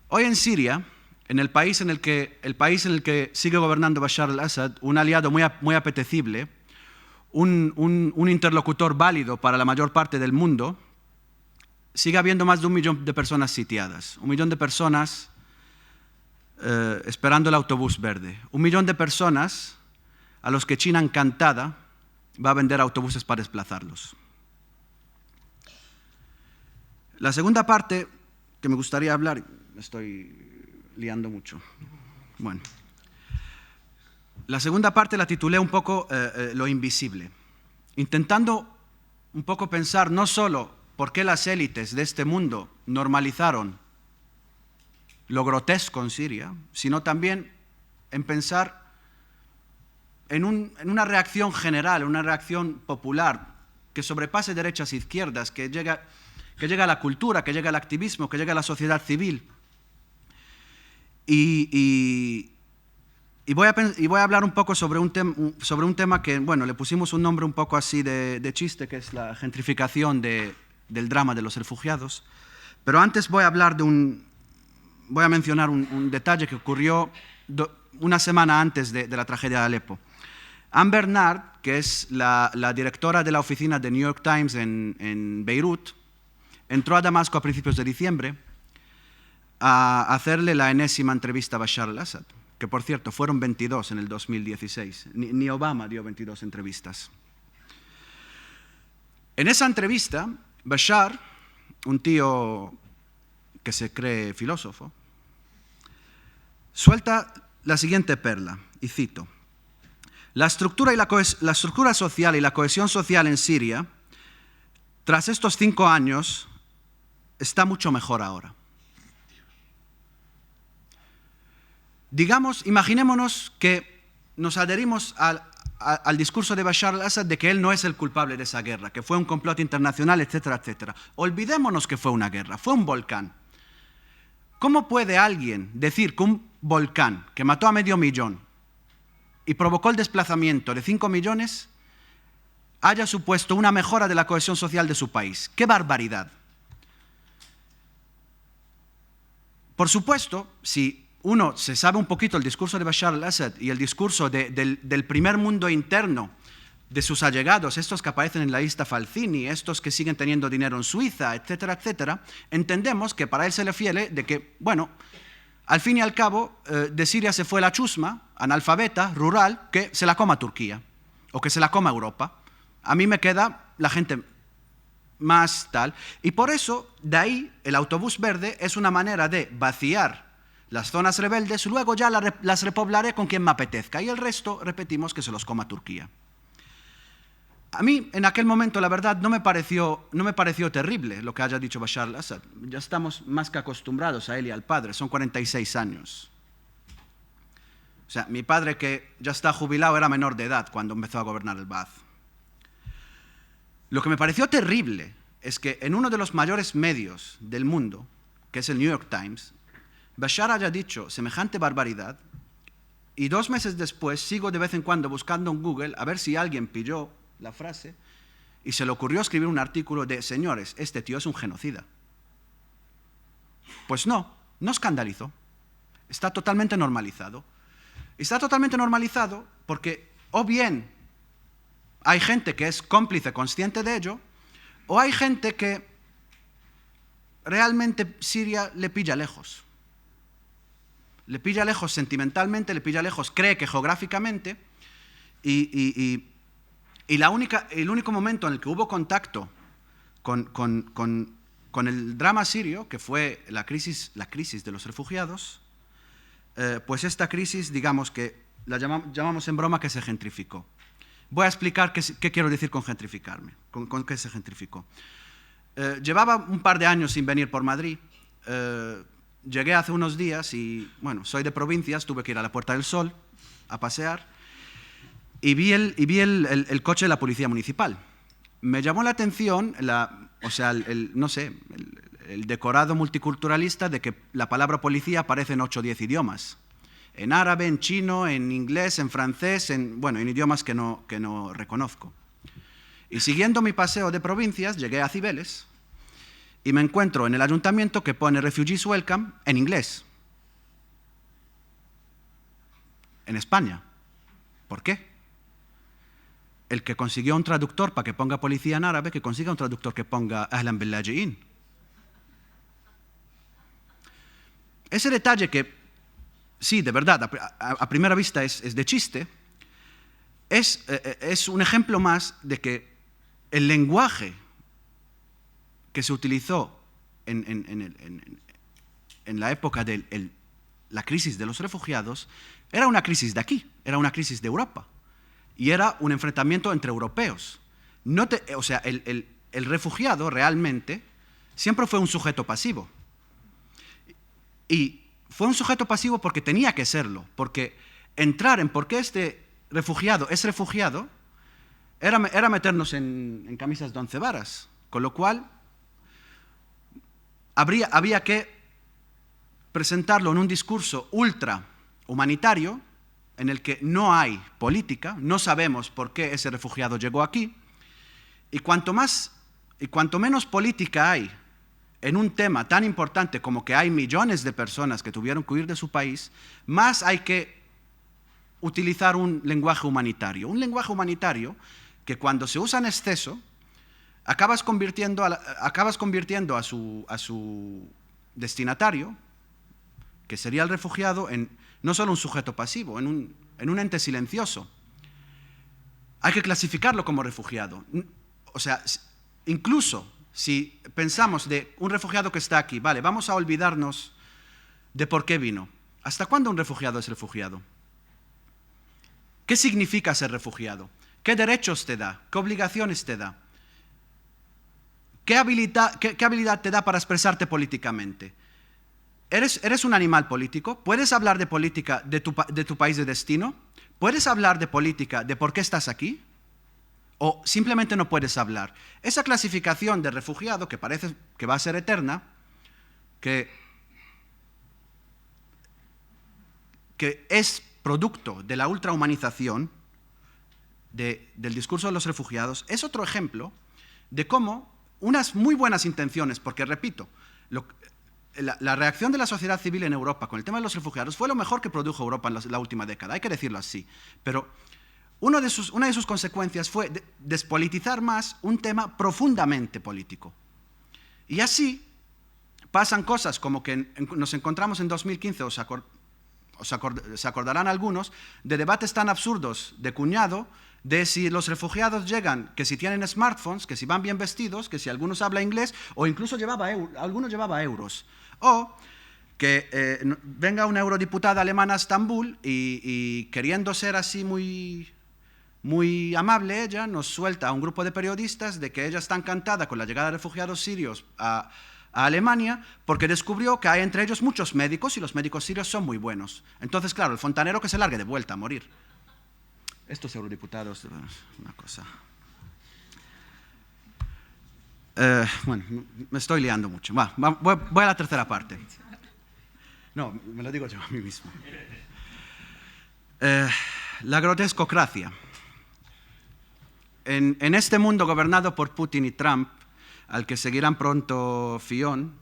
Hoy en Siria, en el país en el que sigue gobernando Bashar al-Assad, un aliado muy apetecible, un interlocutor válido para la mayor parte del mundo, sigue habiendo más de 1 millón de personas sitiadas, 1 millón de personas esperando el autobús verde, 1 millón de personas a los que China encantada va a vender autobuses para desplazarlos. La segunda parte que me gustaría hablar, me estoy liando mucho. Bueno, la segunda parte la titulé un poco lo invisible, intentando un poco pensar no solo por qué las élites de este mundo normalizaron lo grotesco en Siria, sino también en pensar en una reacción general, una reacción popular que sobrepase derechas e izquierdas, que llegue a la cultura, que llegue al activismo, que llegue a la sociedad civil. Y voy a hablar un poco sobre un tema que, bueno, le pusimos un nombre un poco así de chiste, que es la gentrificación de del drama de los refugiados. Pero antes voy a mencionar un detalle que ocurrió una semana antes de la tragedia de Alepo. Anne Bernard, que es la directora de la oficina de New York Times en Beirut, entró a Damasco a principios de diciembre a hacerle la enésima entrevista a Bashar al-Assad, que por cierto fueron 22 en el 2016. Ni Obama dio 22 entrevistas. En esa entrevista, Bashar, un tío que se cree filósofo, suelta la siguiente perla, y cito: la estructura social y la cohesión social en Siria, tras estos 5 años, está mucho mejor ahora. Imaginémonos que nos adherimos al discurso de Bashar al-Assad de que él no es el culpable de esa guerra, que fue un complot internacional, etcétera, etcétera. Olvidémonos que fue una guerra, fue un volcán. ¿Cómo puede alguien decir que un volcán que mató a 500.000 y provocó el desplazamiento de 5 millones haya supuesto una mejora de la cohesión social de su país? ¡Qué barbaridad! Por supuesto, si uno se sabe un poquito el discurso de Bashar al-Assad y el discurso del primer mundo interno de sus allegados, estos que aparecen en la lista Falcini, estos que siguen teniendo dinero en Suiza, etcétera, etcétera, entendemos que para él se le fiele de que, bueno, al fin y al cabo, de Siria se fue la chusma, analfabeta, rural, que se la coma Turquía o que se la coma Europa. A mí me queda la gente más tal. Y por eso, de ahí, el autobús verde es una manera de vaciar las zonas rebeldes, luego ya las repoblaré con quien me apetezca y el resto, repetimos, que se los coma Turquía. A mí, en aquel momento, la verdad, no me pareció terrible lo que haya dicho Bashar al-Assad. Ya estamos más que acostumbrados a él y al padre, son 46 años. O sea, mi padre, que ya está jubilado, era menor de edad cuando empezó a gobernar el Ba'ath. Lo que me pareció terrible es que en uno de los mayores medios del mundo, que es el New York Times, Bashar haya dicho semejante barbaridad y 2 meses después sigo de vez en cuando buscando en Google a ver si alguien pilló la frase y se le ocurrió escribir un artículo de: señores, este tío es un genocida. Pues no escandalizó. Está totalmente normalizado. Está totalmente normalizado porque o bien hay gente que es cómplice, consciente de ello, o hay gente que realmente Siria le pilla lejos. Le pilla lejos sentimentalmente, le pilla lejos, cree que geográficamente, y el único momento en el que hubo contacto con el drama sirio, que fue la crisis de los refugiados, pues esta crisis, digamos que la llamamos en broma que se gentrificó. Voy a explicar qué quiero decir con gentrificarme, con qué se gentrificó. Llevaba un par de años sin venir por Madrid. Llegué hace unos días y, bueno, soy de provincias, tuve que ir a la Puerta del Sol a pasear y vi el coche de la policía municipal. Me llamó la atención, el decorado multiculturalista de que la palabra policía aparece en 8 o 10 idiomas. En árabe, en chino, en inglés, en francés, en idiomas que no reconozco. Y siguiendo mi paseo de provincias, llegué a Cibeles y me encuentro en el ayuntamiento que pone Refugees Welcome en inglés. En España. ¿Por qué? El que consiguió un traductor para que ponga policía en árabe, que consiga un traductor que ponga Ahlan bil Laji'in. Ese detalle que, sí, de verdad, a primera vista es de chiste, es un ejemplo más de que el lenguaje que se utilizó en la época de la crisis de los refugiados era una crisis de aquí, era una crisis de Europa y era un enfrentamiento entre europeos. El refugiado realmente siempre fue un sujeto pasivo y fue un sujeto pasivo porque tenía que serlo, porque entrar en por qué este refugiado es refugiado era meternos en camisas de 11 varas, con lo cual había que presentarlo en un discurso ultra humanitario en el que no hay política, no sabemos por qué ese refugiado llegó aquí, y cuanto más y cuanto menos política hay en un tema tan importante como que hay millones de personas que tuvieron que huir de su país, más hay que utilizar un lenguaje humanitario. Un lenguaje humanitario que cuando se usa en exceso, acabas convirtiendo a su destinatario, que sería el refugiado, en no solo un sujeto pasivo, en un ente silencioso. Hay que clasificarlo como refugiado. O sea, incluso si pensamos de un refugiado que está aquí, vale, vamos a olvidarnos de por qué vino. ¿Hasta cuándo un refugiado es refugiado? ¿Qué significa ser refugiado? ¿Qué derechos te da? ¿Qué obligaciones te da? ¿Qué habilidad te da para expresarte políticamente? ¿Eres un animal político? ¿Puedes hablar de política de tu país de destino? ¿Puedes hablar de política de por qué estás aquí? ¿O simplemente no puedes hablar? Esa clasificación de refugiado, que parece que va a ser eterna, que es producto de la ultrahumanización del discurso de los refugiados, es otro ejemplo de cómo unas muy buenas intenciones, porque repito, la reacción de la sociedad civil en Europa con el tema de los refugiados fue lo mejor que produjo Europa en la última década, hay que decirlo así, pero una de sus consecuencias fue despolitizar más un tema profundamente político. Y así pasan cosas como que nos encontramos en 2015, se acordarán algunos, de debates tan absurdos de cuñado, de si los refugiados llegan, que si tienen smartphones, que si van bien vestidos, que si algunos hablan inglés, o incluso algunos llevaba euros. O que venga una eurodiputada alemana a Estambul y queriendo ser así muy amable, ella nos suelta a un grupo de periodistas de que ella está encantada con la llegada de refugiados sirios a Alemania porque descubrió que hay entre ellos muchos médicos y los médicos sirios son muy buenos. Entonces, claro, el fontanero que se largue de vuelta a morir. Estos eurodiputados, una cosa... bueno, me estoy liando mucho. Voy a la tercera parte. No, me lo digo yo a mí mismo. La grotescocracia. En este mundo gobernado por Putin y Trump, al que seguirán pronto Fillon,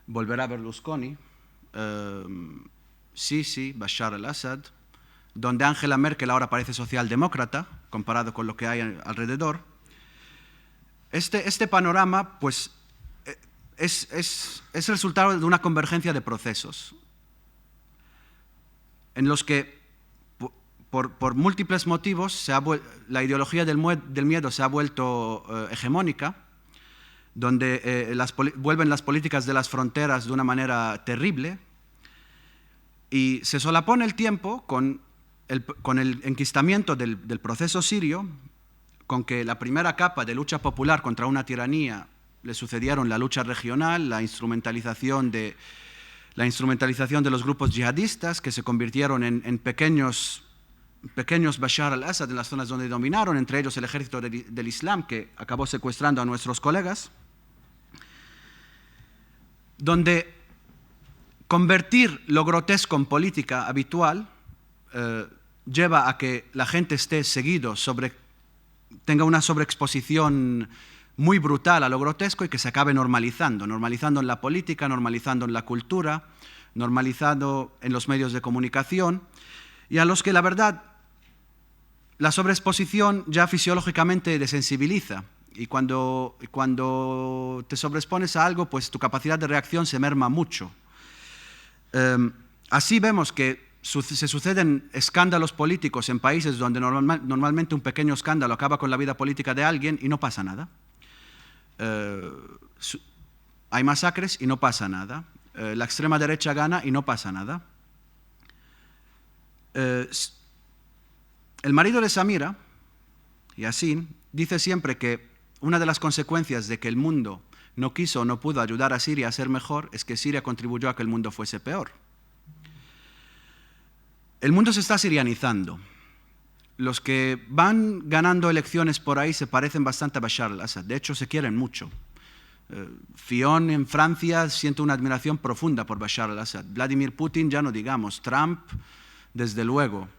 volverá Berlusconi, Sisi, Bashar al-Assad, donde Angela Merkel ahora parece socialdemócrata, comparado con lo que hay alrededor. Este panorama pues, es resultado de una convergencia de procesos en los que, por múltiples motivos, la ideología del miedo se ha vuelto hegemónica, donde vuelven las políticas de las fronteras de una manera terrible, y se solapone el tiempo con el enquistamiento del proceso sirio, con que la primera capa de lucha popular contra una tiranía le sucedieron la lucha regional, la instrumentalización de los grupos yihadistas que se convirtieron en pequeños Bashar al-Assad en las zonas donde dominaron, entre ellos el ejército del Islam que acabó secuestrando a nuestros colegas, donde convertir lo grotesco en política habitual lleva a que la gente esté tenga una sobreexposición muy brutal a lo grotesco y que se acabe normalizando en la política, normalizando en la cultura, normalizando en los medios de comunicación, y a los que la verdad la sobreexposición ya fisiológicamente desensibiliza, y cuando te sobreexpones a algo, pues tu capacidad de reacción se merma mucho. Así vemos que se suceden escándalos políticos en países donde normalmente un pequeño escándalo acaba con la vida política de alguien y no pasa nada. Hay masacres y no pasa nada. La extrema derecha gana y no pasa nada. El marido de Samira, Yassin, dice siempre que una de las consecuencias de que el mundo no quiso o no pudo ayudar a Siria a ser mejor es que Siria contribuyó a que el mundo fuese peor. El mundo se está sirianizando. Los que van ganando elecciones por ahí se parecen bastante a Bashar al-Assad. De hecho, se quieren mucho. Fillon en Francia siente una admiración profunda por Bashar al-Assad. Vladimir Putin, ya no digamos. Trump, desde luego.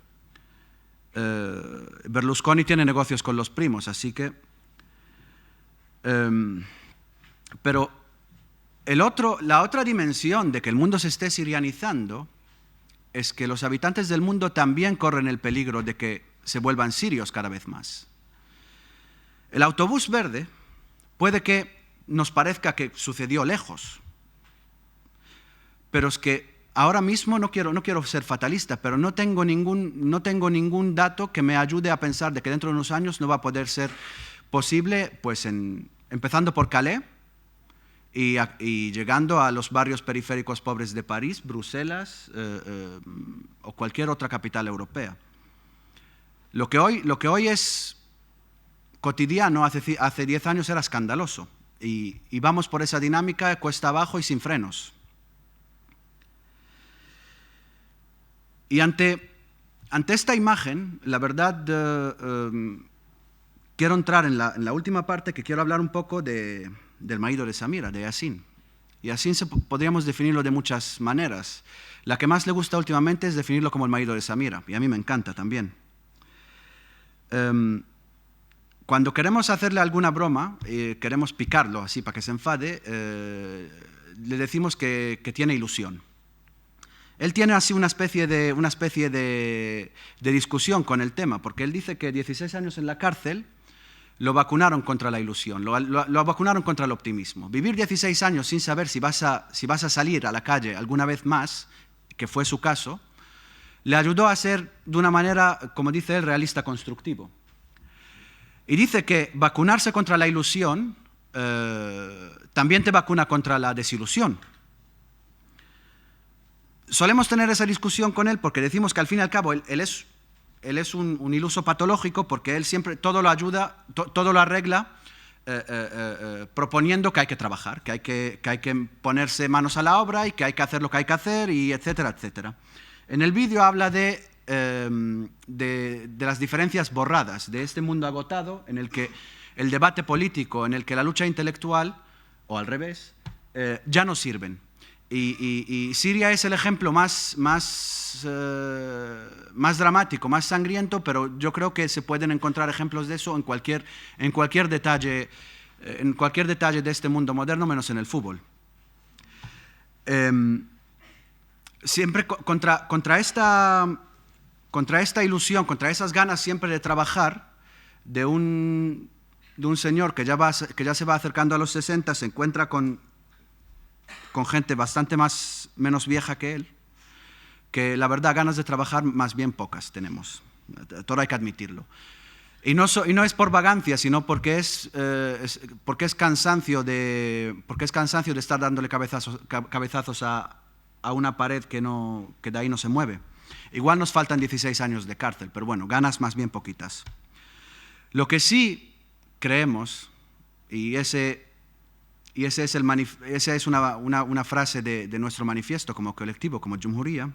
Berlusconi tiene negocios con los primos, así que... Pero la otra dimensión de que el mundo se esté sirianizando es que los habitantes del mundo también corren el peligro de que se vuelvan sirios cada vez más. El autobús verde puede que nos parezca que sucedió lejos, pero es que ahora mismo no quiero ser fatalista, pero no tengo ningún dato que me ayude a pensar de que dentro de unos años no va a poder ser posible, pues empezando por Calais y llegando a los barrios periféricos pobres de París, Bruselas o cualquier otra capital europea. Lo que hoy es cotidiano, hace 10 años era escandaloso. Y vamos por esa dinámica cuesta abajo y sin frenos. Y ante esta imagen, la verdad, quiero entrar en la última parte, que quiero hablar un poco del Maído de Samira, de Yasin. Yasin podríamos definirlo de muchas maneras. La que más le gusta últimamente es definirlo como el Maído de Samira, y a mí me encanta también. Cuando queremos hacerle alguna broma, queremos picarlo así para que se enfade, le decimos que tiene ilusión. Él tiene así una especie de discusión con el tema, porque él dice que 16 años en la cárcel lo vacunaron contra la ilusión, lo vacunaron contra el optimismo. Vivir 16 años sin saber si vas a salir a la calle alguna vez más, que fue su caso, le ayudó a ser, de una manera, como dice él, realista constructivo. Y dice que vacunarse contra la ilusión también te vacuna contra la desilusión. Solemos tener esa discusión con él porque decimos que al fin y al cabo él es un iluso patológico, porque él siempre todo lo ayuda, todo lo arregla proponiendo que hay que trabajar, que hay que ponerse manos a la obra y que hay que hacer lo que hay que hacer, y etcétera, etcétera. En el vídeo habla de las diferencias borradas, de este mundo agotado en el que el debate político, en el que la lucha intelectual, o al revés, ya no sirven. Y Siria es el ejemplo más dramático, más sangriento, pero yo creo que se pueden encontrar ejemplos de eso en cualquier detalle de este mundo moderno, menos en el fútbol. Siempre contra esta ilusión, contra esas ganas siempre de trabajar, de un señor que ya se va acercando a los 60, se encuentra con gente bastante menos vieja que él, que la verdad ganas de trabajar más bien pocas tenemos, todo hay que admitirlo. Y no es por vagancia, sino porque es cansancio de estar dándole cabezazos a una pared que de ahí no se mueve. Igual nos faltan 16 años de cárcel, pero bueno, ganas más bien poquitas. Lo que sí creemos, y esa es una frase de nuestro manifiesto como colectivo, como Jumhuría,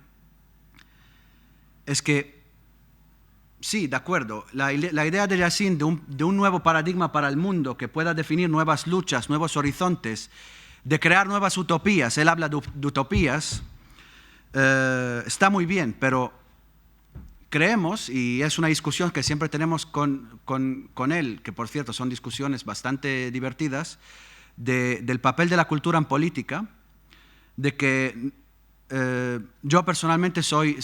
es que, sí, de acuerdo, la idea de Yasin de un nuevo paradigma para el mundo que pueda definir nuevas luchas, nuevos horizontes, de crear nuevas utopías, él habla de utopías, está muy bien, pero creemos, y es una discusión que siempre tenemos con él, que por cierto son discusiones bastante divertidas, del papel de la cultura en política, de que yo personalmente soy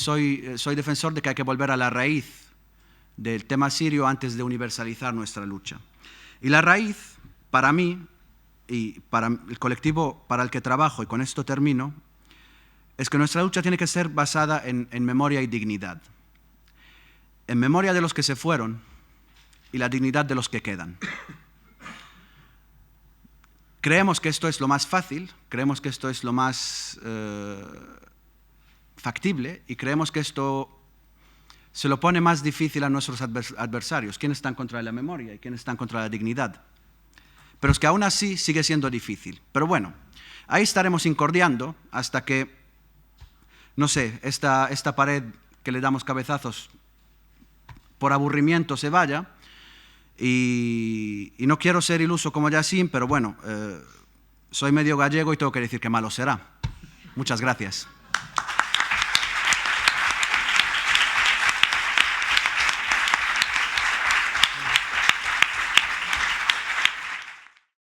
defensor de que hay que volver a la raíz del tema sirio antes de universalizar nuestra lucha. Y la raíz, para mí, y para el colectivo para el que trabajo, y con esto termino, es que nuestra lucha tiene que ser basada en memoria y dignidad. En memoria de los que se fueron y la dignidad de los que quedan. Creemos que esto es lo más fácil, creemos que esto es lo más factible, y creemos que esto se lo pone más difícil a nuestros adversarios, quienes están contra la memoria y quienes están contra la dignidad. Pero es que aún así sigue siendo difícil. Pero bueno, ahí estaremos incordiando hasta que, no sé, esta pared que le damos cabezazos por aburrimiento se vaya. Y no quiero ser iluso como Yasin, pero bueno, soy medio gallego y tengo que decir que malo será. Muchas gracias.